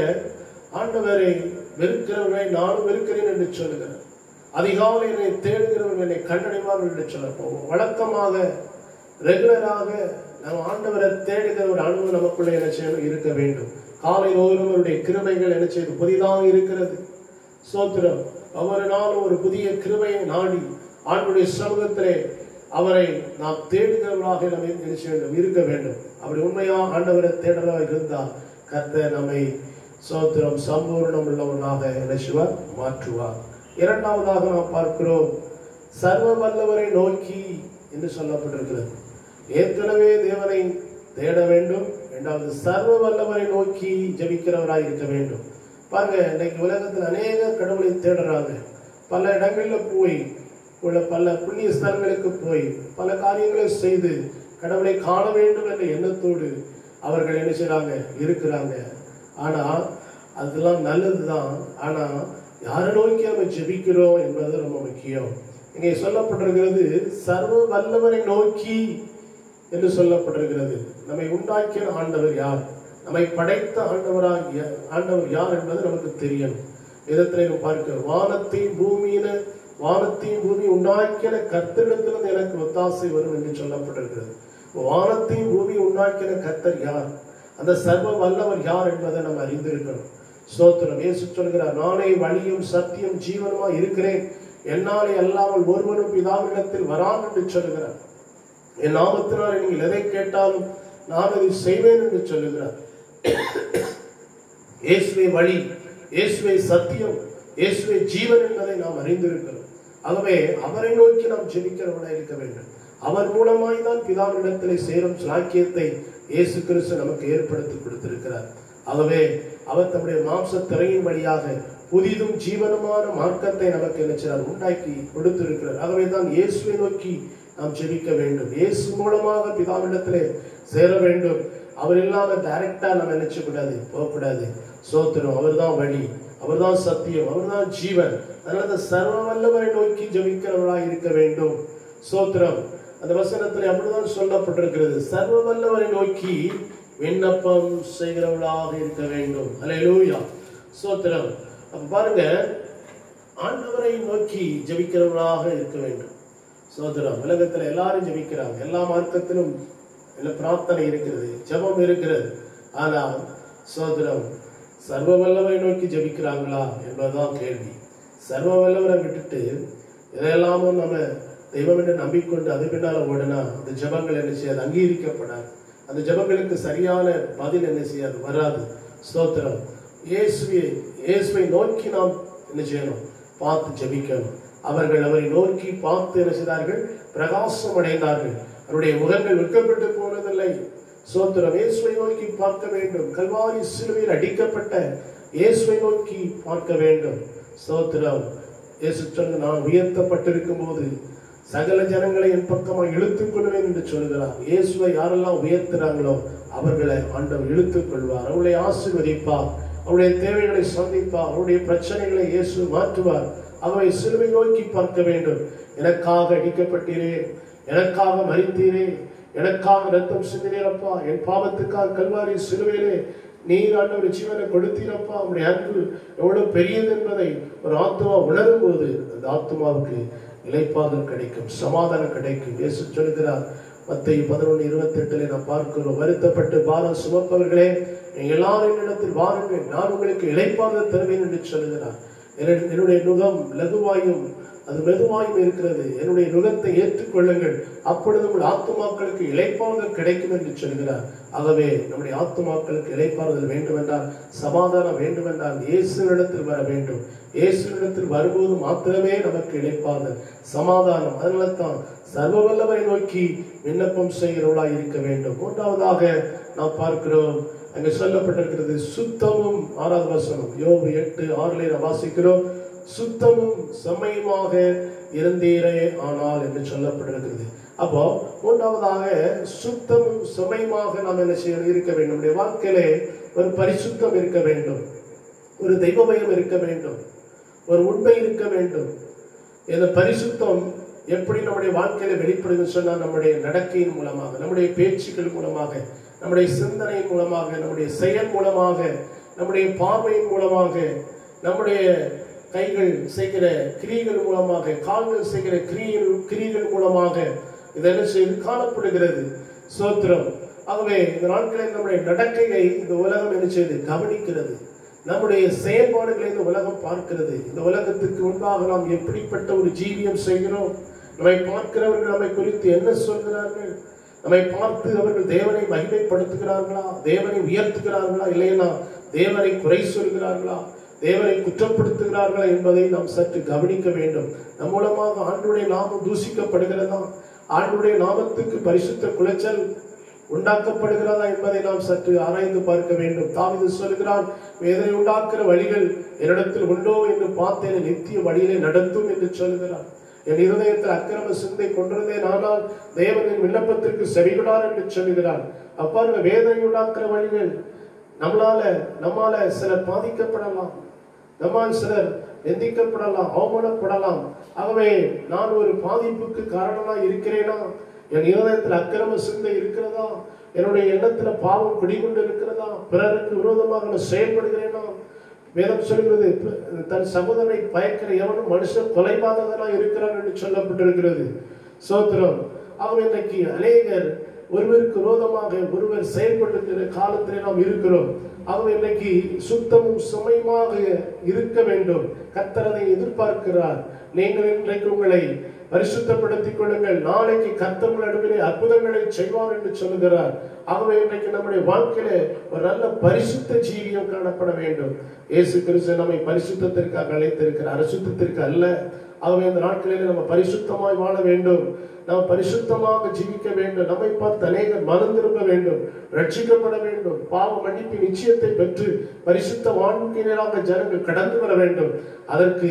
ஆண்டவரை வெறுக்கிறவர்களை நானும் வெறுக்கிறேன் என்று சொல்லுகிறார். அதிகாலை என்னை தேடுகிறவர்கள் என்னை கண்டடைவார்கள் என்று சொல்ல வழக்கமாக ரெகுலராக நாம் ஆண்டவரை தேடுகிற ஒரு அனுபவம் நமக்குள்ளே என்ன செய்யணும், இருக்க வேண்டும். காலை ஒருவருடைய கிருபைகள் என்ன செய்வது புதிதாக இருக்கிறது. சோத்திரம். ஒவ்வொரு நாளும் ஒரு புதிய கிருபையை நாடி ஆண்டுடைய சமூகத்திலே அவரை நாம் தேடுகிறவர்களாக நம்ம என்ன செய்ய வேண்டும், இருக்க வேண்டும். அப்படி உண்மையாக ஆண்டவரை தேடுறவராக இருந்தால் கர்த்தர் நம்மை சோத்திரம் சம்பூர்ணம் உள்ளவனாக நினைச்சுவார், மாற்றுவார். இரண்டாவதாக நாம் பார்க்கிறோம், சர்வ வல்லவரை நோக்கி என்று சொல்லப்பட்டிருக்கிறது. ஏற்கனவே தேவனை தேட வேண்டும். இரண்டாவது சர்வ வல்லவரை நோக்கி ஜெபிக்கிறவராய் இருக்க வேண்டும். பாருங்க, இன்னைக்கு உலகத்தில் அநேக கடவுளை தேடுறாங்க. பல இடங்களில் போய் பல புண்ணிய ஸ்தலங்களுக்கு போய் பல காரியங்களை செய்து கடவுளை காண வேண்டும் என்ற எண்ணத்தோடு அவர்கள் என்ன செய்றாங்க, இருக்கிறாங்க. ஆனா அதெல்லாம் நல்லதுதான். ஆனா யாரை நோக்கி நம்ம ஜெபிக்கிறோம் என்பது ரொம்ப முக்கியம். இங்கே சொல்லப்பட்டிருக்கிறது சர்வ வல்லவரை நோக்கி என்று சொல்லப்பட்டிருக்கிறது. நம்மை உண்டாக்கிய ஆண்டவர் யார், நம்மை படைத்த ஆண்டவர் யார் என்பது நமக்கு தெரியணும். இதத்திலே பார்க்கிறோம், வானத்தையும் பூமி உண்டாக்கின கர்த்தரிடத்திலிருந்து எனக்கு ஒத்தாசை வரும் என்று சொல்லப்பட்டிருக்கிறது. வானத்தையும் பூமி உண்டாக்கின கர்த்தர் யார், அந்த சர்வ வல்லவர் யார் என்பதை நம்ம அறிந்திருக்கணும். ஸ்தோத்திரம். இயேசு சொல்கிறார், நானே வழியும் சத்தியம் ஜீவனுமா இருக்கிறேன், என்னாலே அல்லாமல் ஒருவனும் பிதாவினிடத்தில் வரான் என்று சொல்கிறார். என் நாமத்தினால் நீங்கள் எதை கேட்டாலும் நான் அதை செய்வேன் என்று சொல்லுகிறார். இயேசுவே வழி, இயேசுவே சத்தியம், இயேசுவே ஜீவன் என்பதை நாம் அறிந்திருக்கிறோம். ஆகவே அவரை நோக்கி நாம் ஜெபிக்கிறவனாக இருக்க வேண்டும். அவர் மூலமாய் தான் பிதாவினிடத்திலே சேரும் சாக்கியத்தை இயேசு கிறிஸ்து நமக்கு ஏற்படுத்தி கொடுத்திருக்கிறார். ஆகவே அவர் தம்முடைய மாம்ச திரையின் வழியாக புதிதும் ஜீவனமான மார்க்கத்தை நமக்கு நினைச்சார் உண்டாக்கி கொடுத்திருக்கிறார். ஆகவே தான் இயேசுவை நோக்கி நாம் ஜெபிக்க வேண்டும். இயேசு மூலமாக பிதாவினிடத்திலே சேர வேண்டும். அவர் இல்லாம டைரக்டா நம்ம நினைச்ச கூடாது, போகக்கூடாது. சோத்திரம். அவர் தான் வழி, அவர் தான் சத்தியம், அவர் தான் ஜீவன். அதனால சர்வ வல்லவரை நோக்கி ஜெபிக்கிறவர்களாக இருக்க வேண்டும். சோத்திரம். அந்த வசனத்தில் அப்படிதான் சொல்லப்பட்டிருக்கிறது. சர்வ வல்லவரை நோக்கி விண்ணப்பம் செய்கிறவர்களாக இருக்க வேண்டும். அல்லேலூயா. சோத்திரம். அப்ப பாருங்க, ஆண்டவரை நோக்கி ஜெபிக்கிறவர்களாக இருக்க வேண்டும். சோத்திரம். உலகத்துல எல்லாரும் ஜெபிக்கிறாங்க, எல்லா மார்க்கத்திலும் பிரார்த்தனை இருக்கிறது, ஜெபம் இருக்கிறது. ஆனால் சோத்திரம், சர்வ வல்லவரை நோக்கி ஜெபிக்கிறாங்களா என்பதுதான் கேள்வி. சர்வ வல்லவரை விட்டுட்டு இதெல்லாமும் நம்ம தெய்வம் என்று நம்பிக்கொண்டு அது பின்னால ஓடுனா அந்த ஜெபங்கள் என்ன செய்யாது, அங்கீகரிக்கப்படாது. அந்த ஜெபங்களுக்கு சரியான பதில் என்ன செய்யாது, வராது. ஸ்தோத்திரம். இயேசுவை நோக்கி நாம் என்ன செய்யணும், பார்த்து ஜெபிக்கணும். அவர்கள் அவரை நோக்கி பார்த்து என்ன செய்தார்கள், பிரகாசம் அடைந்தார்கள். அவருடைய முகங்கள் வெட்கப்பட்டு போனதில்லை. சோத்திரம். இயேசுவை நோக்கி பார்க்க வேண்டும். கல்வாரி சிலுவையில் அடிக்கப்பட்ட இயேசுவை நோக்கி பார்க்க வேண்டும். ஸ்தோத்திரம். இயேசு சொன்ன, நான் உயர்த்தப்பட்டிருக்கும் போது சகல ஜனங்களை என் பக்கமாக இழுத்துக் கொள்வேன் என்று சொல்கிறார். இயேசுவை யாரெல்லாம் உயர்த்துறாங்களோ அவர்களை ஆண்டவர் இழுத்துக் கொள்வார், அவர்களை ஆசீர்வதிப்பார், அவருடைய தேவைகளை சந்திப்பார், அவருடைய பிரச்சனைகளை இயேசு மாற்றுவார். அவை சிலுவை நோக்கி பார்க்க வேண்டும். எனக்காக அடிக்கப்பட்டீரே, எனக்காக மரித்தீரே, எனக்காக ரத்தம் சிந்தினீரப்பா, என் பாவத்துக்காக கல்வாரி சிலுவையிலே நீர் ஆண்டவர் ஜீவனை கொடுத்தீரப்பா. அவருடைய அன்பு எவ்வளவு பெரியது என்பதை ஒரு ஆத்மா உணரும் போது அந்த ஆத்மாவுக்கு இளைப்பாறுதல் கிடைக்கும், சமாதானம் கிடைக்கும். இயேசு சொல்கிறார், மத்தேயு 11:28 நாம் பார்க்கிறோம், வருத்தப்பட்டு பாரம் சுமப்பவர்களே எல்லாரும் இடத்தில் வாருங்கள், நான் உங்களுக்கு இளைப்பாறுதல் தருவேன் என்று சொல்கிறார். என்னுடைய நுகம் லகுவாயும் அது மெதுவாயும் இருக்கிறது, என்னுடைய நுகத்தை ஏற்றுக்கொள்ளுங்கள், அப்பொழுது உங்கள் ஆத்துமாக்களுக்கு இளைப்பாறுதல் கிடைக்கும் என்று சொல்கிறார். ஆகவே நம்முடைய ஆத்துமாக்களுக்கு இளைப்பாறுதல் வேண்டுமென்றால், சமாதானம் வேண்டுமென்றால் இயேசுவிடத்தில் வர வேண்டும். இயேசுவிடத்தில் வரும்போது மாத்திரமே நமக்கு இளைப்பாறுதல், சமாதானம். அதனால தான் சர்வ வல்லவரை நோக்கி விண்ணப்பம் செய்கிறவர்களாய் இருக்க வேண்டும். மூன்றாவதாக நாம் பார்க்கிறோம், அங்கு சொல்லப்பட்டிருக்கிறது சுத்தமும். 6வது வசனம் யோபு 8:6 நாம் வாசிக்கிறோம், சுத்தமும் செம்மையுமாக இருந்தீரே ஆனால் என்று சொல்லப்பட்டிருக்கிறது. அப்போ மூன்றாவதாக சுத்தமும் செம்மையுமாக நாம் என்ன செய்ய இருக்க வேண்டும். நம்முடைய வாழ்க்கையிலே ஒரு பரிசுத்தம் இருக்க வேண்டும், ஒரு தெய்வமயம் இருக்க வேண்டும், ஒரு உண்மை இருக்க வேண்டும். இந்த பரிசுத்தம் எப்படி நம்முடைய வாழ்க்கையில வெளிப்படுது சொன்னால், நம்முடைய நடக்கையின் மூலமாக, நம்முடைய பேச்சுக்கள் மூலமாக, நம்முடைய சிந்தனையின் மூலமாக, நம்முடைய செயல் மூலமாக, நம்முடைய பார்வையின் மூலமாக, நம்முடைய கைகள் செய்கிற கிரியைகள் மூலமாக, கால்கள் செய்கிற கிரியைகள் மூலமாக இதெல்லாம் செய்து காணப்படுகிறது. சோத்திரம். ஆகவே இந்த நாட்களில் நம்முடைய நடக்கையை இந்த உலகம் என்ன செய்து கவனிக்கிறது, நம்முடைய செயல்பாடுகளை இந்த உலகம் பார்க்கிறது. இந்த உலகத்திற்கு முன்பாக நாம் எப்படிப்பட்ட ஒரு ஜீவியம் செய்கிறோம், நம்மை பார்க்கிறவர்கள் நம்மை குறித்து என்ன சொல்கிறார்கள், நம்மை பார்த்து அவர்கள் தேவனை மகிமைப்படுத்துகிறார்களா, தேவனை உயர்த்துகிறார்களா, இல்லையா தேவனை குறை சொல்கிறார்களா, தேவனை குற்றப்படுத்துகிறார்களா என்பதை நாம் சற்று கவனிக்க வேண்டும். நம் மூலமாக ஆண்டவருடைய நாமம் தூசிக்கப்படுகிறதா, ஆண்டவருடைய நாமத்துக்கு பரிசுத்த குலைச்சல் உண்டாக்கப்படுகிறதா என்பதை நாம் சற்று ஆராய்ந்து பார்க்க வேண்டும். தாவீது சொல்கிறான், வேதனை உண்டாக்குற வழிகள் என்னிடத்தில் உண்டோ என்று பார்த்தேன், நித்திய வழியிலே நடத்தும் என்று சொல்கிறான். என் இருதயத்தில் அக்கிரம சிந்தை கொண்டிருந்தேன், ஆனால் தேவனின் விண்ணப்பத்திற்கு செவிகொடார் என்று சொல்கிறான். அப்பாருங்க, வேதனை உண்டாக்குற வழிகள் நம்மால சிலர் பாதிக்கப்படலாம், நம்மால் சிலர் நிந்திக்கப்படலாம், அவமானப்படலாம். ஆகவே நான் ஒரு பாதிப்புக்கு காரணமா இருக்கிறேனா, என் இருதயத்தில் அக்கிரம சிந்தை இருக்கிறதா, என்னுடைய எண்ணத்துல பாவம் குடிகொண்டு இருக்கிறதா, பிறருக்கு விரோதமாக நான் செயல்படுகிறேனா. வேதம் சொல்கிறது, தன் சகோதரனை பயக்கிற எவனும் மனுஷன் கொலைபாதகனா இருக்கிறான் என்று சொல்லப்பட்டிருக்கிறது. சோத்திரம். ஆகவே இன்றைக்கு அநேகர் ஒருவருக்கு விரோதமாக ஒருவர் செயல்படுகிற காலத்திலே நாம் இருக்கிறோம். ஆகவே இன்றைக்கு சுத்தமும் சுமையுமாக இருக்க வேண்டும். கர்த்தர் அதை எதிர்பார்க்கிறார். நீங்கள் இன்றைக்கு உங்களை பரிசுத்தப்படுத்திக் கொள்ளுங்கள், நாளைக்கு கர்த்தர் நடுவிலே அற்புதங்களை செய்வார் என்று சொல்லுகிறார். ஆகவே இன்றைக்கு நம்முடைய வாழ்க்கையிலே ஒரு நல்ல பரிசுத்த ஜீவியம் காணப்பட வேண்டும். இயேசு கிறிஸ்து நம்மை பரிசுத்தத்திற்காக அழைத்திருக்கிறார், அசுத்தத்திற்கு அல்ல. ஆகவே இந்த நாட்களிலே நம்ம பரிசுத்தமாய் வாழ வேண்டும், நாம் பரிசுத்தமாக ஜீவிக்க வேண்டும். நம்மை பார்த்து அநேகர் மனம் திரும்ப வேண்டும், ரட்சிக்கப்பட வேண்டும், பாவ மன்னிப்பு நிச்சயத்தை பெற்று பரிசுத்த வாழ்க்கையினராக ஜனங்கள் கடந்து வர வேண்டும். அதற்கு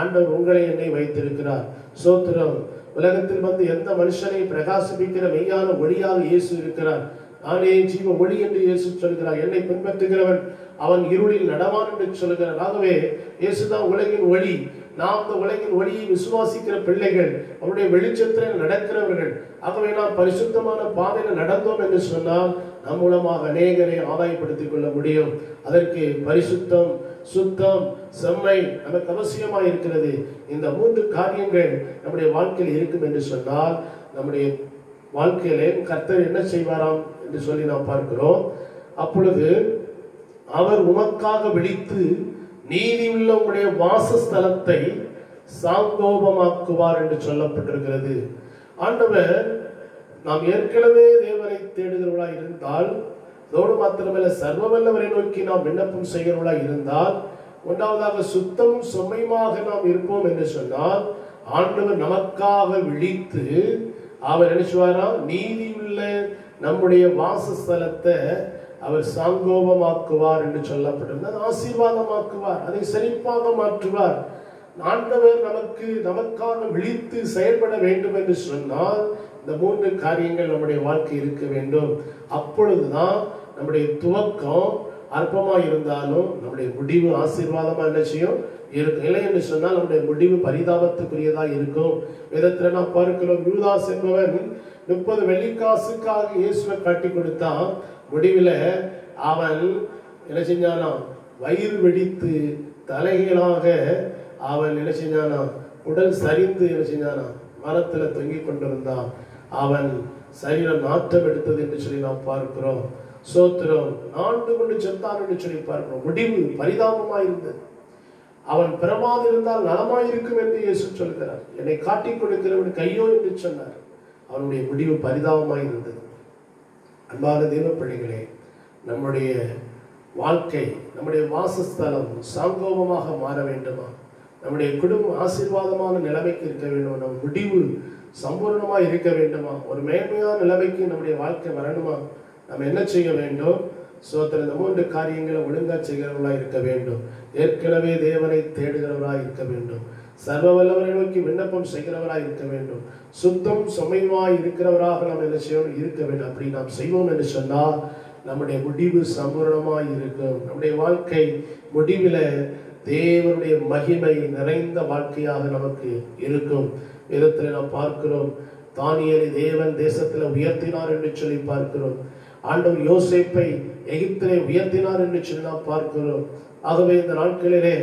ஆண்டவர் உங்களை என்னை வைத்திருக்கிறார். சோத்திரம். உலகத்தில் வந்து எந்த மனுஷனை பிரகாசிப்பிக்கிற மெய்யான ஒளியாக இயேசு இருக்கிறார். நானே ஜீவ ஒளி என்று இயேசு சொல்கிறார். என்னை பின்பற்றுகிறவன் அவன் இருளில் நடவான் என்று சொல்கிறார். ஆகவே இயேசுதான் உலகின் ஒளி. நாம் அந்த உலகின் ஒளியை விசுவாசிக்கிற பிள்ளைகள், அவருடைய வெளிச்சத்தில் நடக்கிறவர்கள். ஆகவே நாம் பரிசுத்தமான பாதையில் நடந்தோம் என்று சொன்னால் நம் மூலமாக அநேகரை ஆதாயப்படுத்திக் கொள்ள முடியும். அதற்கு பரிசுத்தம், சுத்தம், செம்மை நமக்கு அவசியமாக இருக்கிறது. இந்த 3 காரியங்கள் நம்முடைய வாழ்க்கையில் இருக்கும் என்று சொன்னால் நம்முடைய வாழ்க்கையிலே கர்த்தர் என்ன செய்வாராம் என்று சொல்லி நாம் பார்க்கிறோம். அப்பொழுது அவர் உமக்காக விழித்து நீதியுள்ள உங்களுடைய வாசஸ்தலத்தை சாங்கோபமாக்குவார் என்று சொல்லப்பட்டிருக்கிறது. ஆண்டவர் நாம் ஏற்கனவே தேவனை தேடுகிறவர்களாய் இருந்தால், அதோடு மாத்திரமல்ல சர்வ வல்லவரை நோக்கி நாம் விண்ணப்பம் செய்கிறவர்களாய் இருந்தால், ஒன்றாவதாக சுத்தமும் செம்மையுமாக நாம் இருப்போம் என்று சொன்னால் ஆண்டவர் நமக்காக விழித்து அவர் என்ன செய்வாராம், நீதியுள்ள நம்முடைய வாசஸ்தலத்தை அவர் சாங்கோபமாக்குவார் என்று சொல்லப்பட்டிருந்தது. ஆசீர்வாதமாக்குவார், அதை செழிப்பாக மாற்றுவார். ஆண்டவர் நமக்காக விழித்து செயல்பட வேண்டும் என்று சொன்னால் இந்த 3 காரியங்கள் நம்முடைய வாழ்க்கை இருக்க வேண்டும். அப்பொழுதுதான் நம்முடைய துவக்கம் அற்பமாக இருந்தாலும் நம்முடைய முடிவு ஆசீர்வாதமா என்ன செய்யும் இருக்கும். இல்லை என்று சொன்னால் நம்முடைய முடிவு பரிதாபத்துக்குரியதா இருக்கும். வேதத்தில் நாம் பார்க்கிறோம், யூதாஸ் என்பவன் 30 வெள்ளிக்காசுக்காக இயேசுவை காட்டி கொடுத்தான். முடிவில் அவன் என்ன செஞ்சானா, வயிறு வெடித்து தலைகளாக அவன் என்ன செஞ்சானா, உடல் சரிந்து என்ன செஞ்சானா, மரத்துல தொங்கிக் கொண்டிருந்தான். அவன் சரீரம் நாற்றம் எடுத்தது என்று சொல்லி நாம் பார்க்கிறோம். சோத்திரம். ஆண்டு கொண்டு செத்தான் என்று சொல்லி பார்க்கிறோம். முடிவு பரிதாபமாய் இருந்தது. அவன் பிறமாது இருந்தால் நலமாயிருக்கும் என்று இயேசு சொல்கிறார். என்னை காட்டிக் கொடுக்கிறவன் கையோ என்று சொன்னார். அவனுடைய முடிவு பரிதாபமாய் இருந்தது. அன்பான தேவ பிள்ளைகளே, நம்முடைய வாழ்க்கை, நம்முடைய வாசஸ்தலம் சாங்கோபமாக மாற வேண்டுமா? நம்முடைய குடும்பம் ஆசீர்வாதமான நிலைமைக்கு இருக்க வேண்டும். நம் முடிவு சம்பூர்ணமாக இருக்க வேண்டுமா? ஒரு மேன்மையான நிலைமைக்கு நம்முடைய வாழ்க்கை வரணுமா? நம்ம என்ன செய்ய வேண்டும்? சோத்திரம். இந்த 3 காரியங்களை ஒழுங்கா செய்கிறவர்களாக இருக்க வேண்டும். ஏற்கனவே தேவனை தேடுகிறவராக இருக்க வேண்டும். சர்வ வல்லவரை நோக்கி விண்ணப்பம் செய்கிறவராக இருக்க வேண்டும். சுத்தம் சுமைவாய் இருக்கிறவராக நாம் என்ன செய்யணும், இருக்க வேண்டும். அப்படி நாம் செய்வோம் என்று சொன்னால் நம்முடைய முடிவு சம்பூர்ணமாய் இருக்கும். நம்முடைய வாழ்க்கை முடிவில தேவனுடைய மகிமை நிறைந்த வாழ்க்கையாக நமக்கு இருக்கும். வேதத்தில் நாம் பார்க்கிறோம், தானியேலை தேவன் தேசத்தில் உயர்த்தினார் என்று சொல்லி பார்க்கிறோம். ஆண்டவர் யோசேப்பை எகிப்திலே உயர்த்தினார் என்று சொல்லி நாம் பார்க்கிறோம். ஆகவே இந்த நாட்களிலே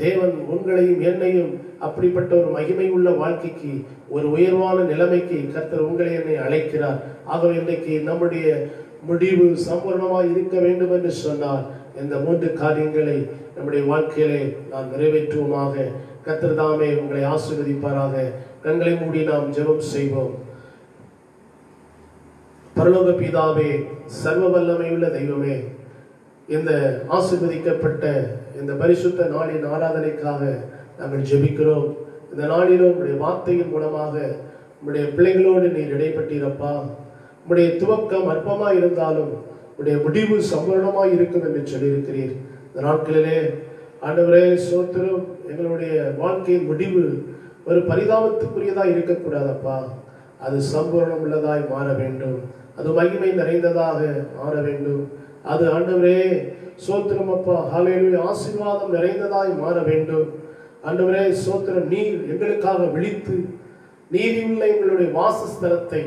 தேவன் உங்களையும் என்னையும் அப்படிப்பட்ட ஒரு மகிமை உள்ள வாழ்க்கைக்கு, ஒரு உயர்வான நிலைமைக்கு கர்த்தர் உங்களை என்னை அழைக்கிறார். ஆகவே இன்றைக்கு நம்முடைய முடிவு சம்பூர்ணமாக இருக்க வேண்டும் என்று சொன்னால் இந்த 3 காரியங்களை நம்முடைய வாழ்க்கையிலே நாம் நிறைவேற்றுவோமாக. கர்த்தர் தாமே உங்களை ஆசீர்வதிப்பாராக. கண்களை மூடி நாம் ஜெபம் செய்வோம். பரலோக பிதாவே, சர்வ வல்லமையுள்ள தெய்வமே, இந்த ஆசீர்வதிக்கப்பட்ட இந்த பரிசுத்த நாளின் ஆராதனைக்காக நாங்கள் ஜெபிக்கிறோம். இந்த நாளிலும் உங்களுடைய வார்த்தையின் மூலமாக உங்களுடைய பிள்ளைகளோடு நீர் இடைப்பட்டீரப்பா. உங்களுடைய துவக்கம் அற்பமாக இருந்தாலும் உங்களுடைய முடிவு சம்பூர்ணமாக இருக்கும் என்று சொல்லியிருக்கிறீர். இந்த நாட்களிலே ஆண்டவரே சோத்திரம், எங்களுடைய வாழ்க்கையின் முடிவு ஒரு பரிதாபத்துக்குரியதாக இருக்கக்கூடாதப்பா. அது சம்பூர்ணம் உள்ளதாய் மாற வேண்டும். அது மகிமை நிறைந்ததாக மாற வேண்டும். அது ஆண்டவரே சோத்திரம் அப்பா, ஹல்லேலூயா, ஆசீர்வாதம் நிறைந்ததாய் மாற வேண்டும். ஆண்டவரே சோத்திரம், நீர் எங்களுக்காக விழித்து நீதியுள்ள எங்களுடைய வாசஸ்தலத்தை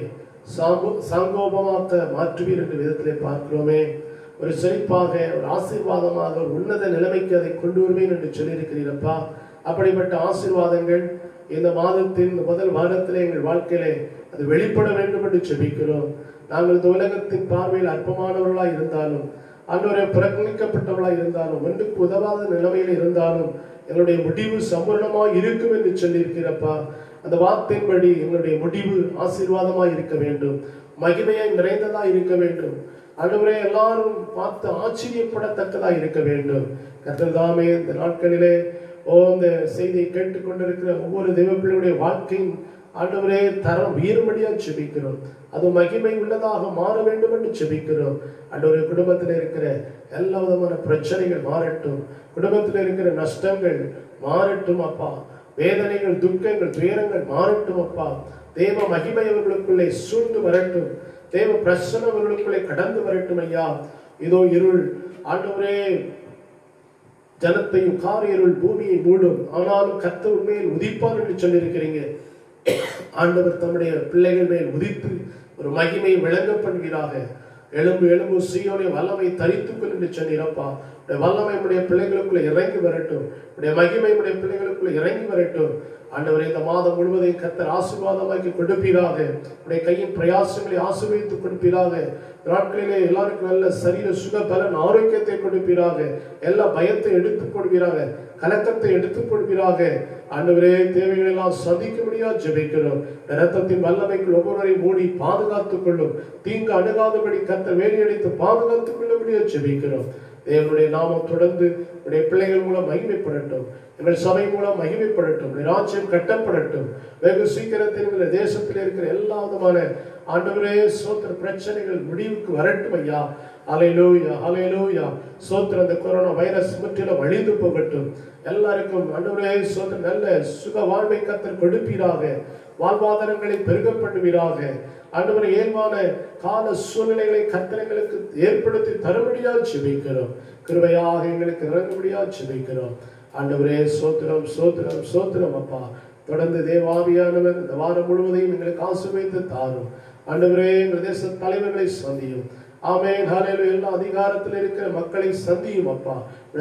சாங்கோபமாக்க மாற்றுவீர் என்று விதத்திலே பார்க்கிறோமே. ஒரு செழிப்பாக, ஒரு ஆசீர்வாதமாக, ஒரு உன்னத நிலைமைக்கு அதை கொண்டு வருவேன் என்று சொல்லியிருக்கிறீரப்பா. அப்படிப்பட்ட ஆசீர்வாதங்கள் இந்த மாதத்தின் முதல் வாரத்திலே எங்கள் வாழ்க்கையிலே அது வெளிப்பட வேண்டும் என்று ஜெபிக்கிறோம். நாங்கள் இந்த உலகத்தின் பார்வையில் அற்பமானவர்களாக இருந்தாலும் ஆண்டவரே புறக்கணிக்கப்பட்டவளாய் இருந்தாலும், ஒன்றுக்கு உதவாத நிலைமையில் இருந்தாலும் எங்களுடைய முடிவு சம்பூர்ணமாய் இருக்கும் என்று சொல்லியிருக்கிறப்பா. அந்த வார்த்தையின்படி எங்களுடைய முடிவு ஆசீர்வாதமாய் இருக்க வேண்டும், மகிமையை நிறைந்ததாய் இருக்க வேண்டும். ஆண்டவரே எல்லாரும் பார்த்து ஆச்சரியப்படத்தக்கதா இருக்க வேண்டும். கர்த்தர் தாமே இந்த நாட்களிலே இந்த செய்தியை கேட்டுக்கொண்டிருக்கிற ஒவ்வொரு தெய்வ பிள்ளையுடைய வாழ்க்கையின் ஆண்டவரே தரம் உயரும்படியா ஜெபிக்கிறோம். அது மகிமை உள்ளதாக மாற வேண்டும் என்று ஜெபிக்கிறோம். ஆண்டவரே குடும்பத்தில் இருக்கிற எல்லா விதமான பிரச்சனைகள் மாறட்டும், குடும்பத்தில் இருக்கிற நஷ்டங்கள் மாறட்டும் அப்பா, வேதனைகள், துக்கங்கள், துயரங்கள் மாறட்டும் அப்பா. தேவ மகிமை அவர்களுக்குள்ளே சூழ்ந்து வரட்டும், தேவ பிரசன்னம் அவர்களுக்குள்ளே கடந்து வரட்டும் ஐயா. இதோ இருள் ஆண்டவரே ஜனத்தையும், கார் இருள் பூமியை மூடும், ஆனாலும் கர்த்தர் உண்மையில் உதிப்பார் என்று சொல்லியிருக்கிறீங்க. ஆண்டவர் தம்முடைய பிள்ளைகள் மேல் உதித்து ஒரு மகிமை விளங்க பண்ணுகிறாக. எலும்பு எலும்பு சீயோனை வல்லமை தரித்துக்கொள் என்று சொன்னீரப்பா. வல்லமை உடைய பிள்ளைகளுக்குள்ள இறங்கி வரட்டும், உடைய மகிமை உடைய பிள்ளைகளுக்குள்ள இறங்கி வரட்டும். ஆண்டவரே இந்த மாதம் முழுவதையும் கர்த்தர் ஆசீர்வாதமாக்கி கொடுப்பீராக. உடைய கையின் பிரயாசங்களை ஆசீர்வதித்து கொடுப்பீராக. நாட்களிலே எல்லாருக்கும் நல்ல சரீர சுக பலன் ஆரோக்கியத்தை கொடுப்பீராக. எல்லா பயத்தை எடுத்துக் கொடுப்பீராக, கலக்கத்தை எடுத்துக் கொடுப்பீராக. ஆண்டவரே தேவைகள் எல்லாம் சந்திக்க முடியாது ஜெபிக்கிறோம். இரத்தத்தின் வல்லமைக்குள் ஒவ்வொருவரையும் மூடி பாதுகாத்துக் கொள்ளும், தீங்கு அணுகாதபடி கர்த்தர் வேலையடித்து பாதுகாத்துக் கொள்ள முடியாது ஜெபிக்கிறோம். தேவனுடைய நாமம் தொடர்ந்து உடைய பிள்ளைகள் மூலம் மகிமைப்படட்டும், எங்கள் சபை மூலம் மகிமைப்படட்டும், ராஜ்யம் கட்டப்படட்டும். வெகு சீக்கிரத்தில் தேசத்தில் இருக்கிற எல்லா விதமான ஆண்டவரே சோத்திர பிரச்சனைகள் முடிவுக்கு வரட்டும் ஐயா. ஹல்லேலூயா, ஹல்லேலூயா. சோத்திர இந்த கொரோனா வைரஸ் முற்றிலும் அழிந்து போகட்டும். எல்லாருக்கும் ஆண்டவரே சோத்திர நல்ல சுக வாழ்வை கர்த்தர் கொடுப்பீராக, வாழ்வாதாரங்களை பெருக பண்ணுவீராக. ஆண்டவரே இயல்பான கால சூழ்நிலைகளை கர்த்தர்களுக்கு ஏற்படுத்தி தரும்படியாக ஜெபிக்கிறோம். கிருபையாக எங்களுக்கு இறங்கும்படியாக ஜெபிக்கிறோம். ஆண்டவரே சோத்திரம், சோத்திரம், சோத்திரம் அப்பா. தொடர்ந்து தேவாவியானவர் இந்த வாரம் முழுவதையும் எங்களுக்கு ஆசீர்வதித்து தாரும். ஆண்டவரே எங்கள் தேச தலைவர்களை சந்தியும். ஆமென், ஹல்லேலூயா. எல்லா அதிகாரத்தில் இருக்கிற மக்களை சந்தியும் அப்பா.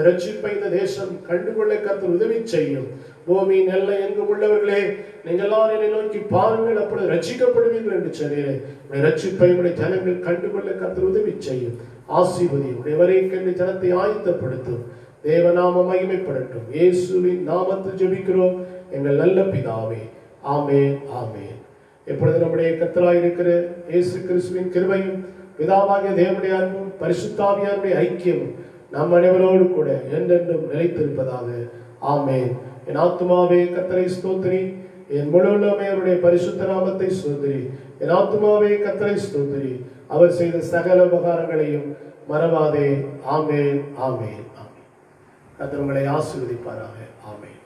ரட்சிப்பை இந்த தேசம் கண்டுகொள்ள கர்த்தர் உதவி செய்யும். பூமியின் எல்லை எங்கும் உள்ளவர்களே, நீங்கள் எல்லாரும் நோக்கி பாருங்கள், அப்பொழுது ரட்சிக்கப்படுவீர்கள் என்று சொன்னீரேன். ரட்சிப்பை உடைய ஜனங்கள் கண்டுகொள்ள கர்த்தர் உதவி செய்யும். ஆசீர்வதியும், வரைக்கென்று ஜனத்தை ஆயத்தப்படுத்தும். தேவநாமம் மகிமைப்படட்டும். இயேசுவின் நாமத்தில் ஜெபிக்கிறோம் எங்கள் நல்ல பிதாவே. ஆமென், ஆமென். எப்பொழுது நம்முடைய கர்த்தராய் இருக்கிற இயேசு கிறிஸ்துவின் கிருபையும், பிதாவாகிய தேவனுடைய அன்பும், பரிசுத்தாவியானுடைய ஐக்கியமும் நம் அனைவரோடு கூட என்றென்றும் நிலைத்திருப்பதாக. ஆமென். என் ஆத்துமாவே கர்த்தரை ஸ்தோத்திரி, என் முழு உள்ளமே அவருடைய பரிசுத்த நாமத்தை ஸ்தோத்திரி. என் ஆத்துமாவே கர்த்தரை ஸ்தோத்திரி, அவர் செய்த சகல உபகாரங்களையும் மறவாதே. ஆமென், ஆமென், ஆமென். கர்த்தர் உங்களை ஆசீர்வதிப்பாராக. ஆமென்.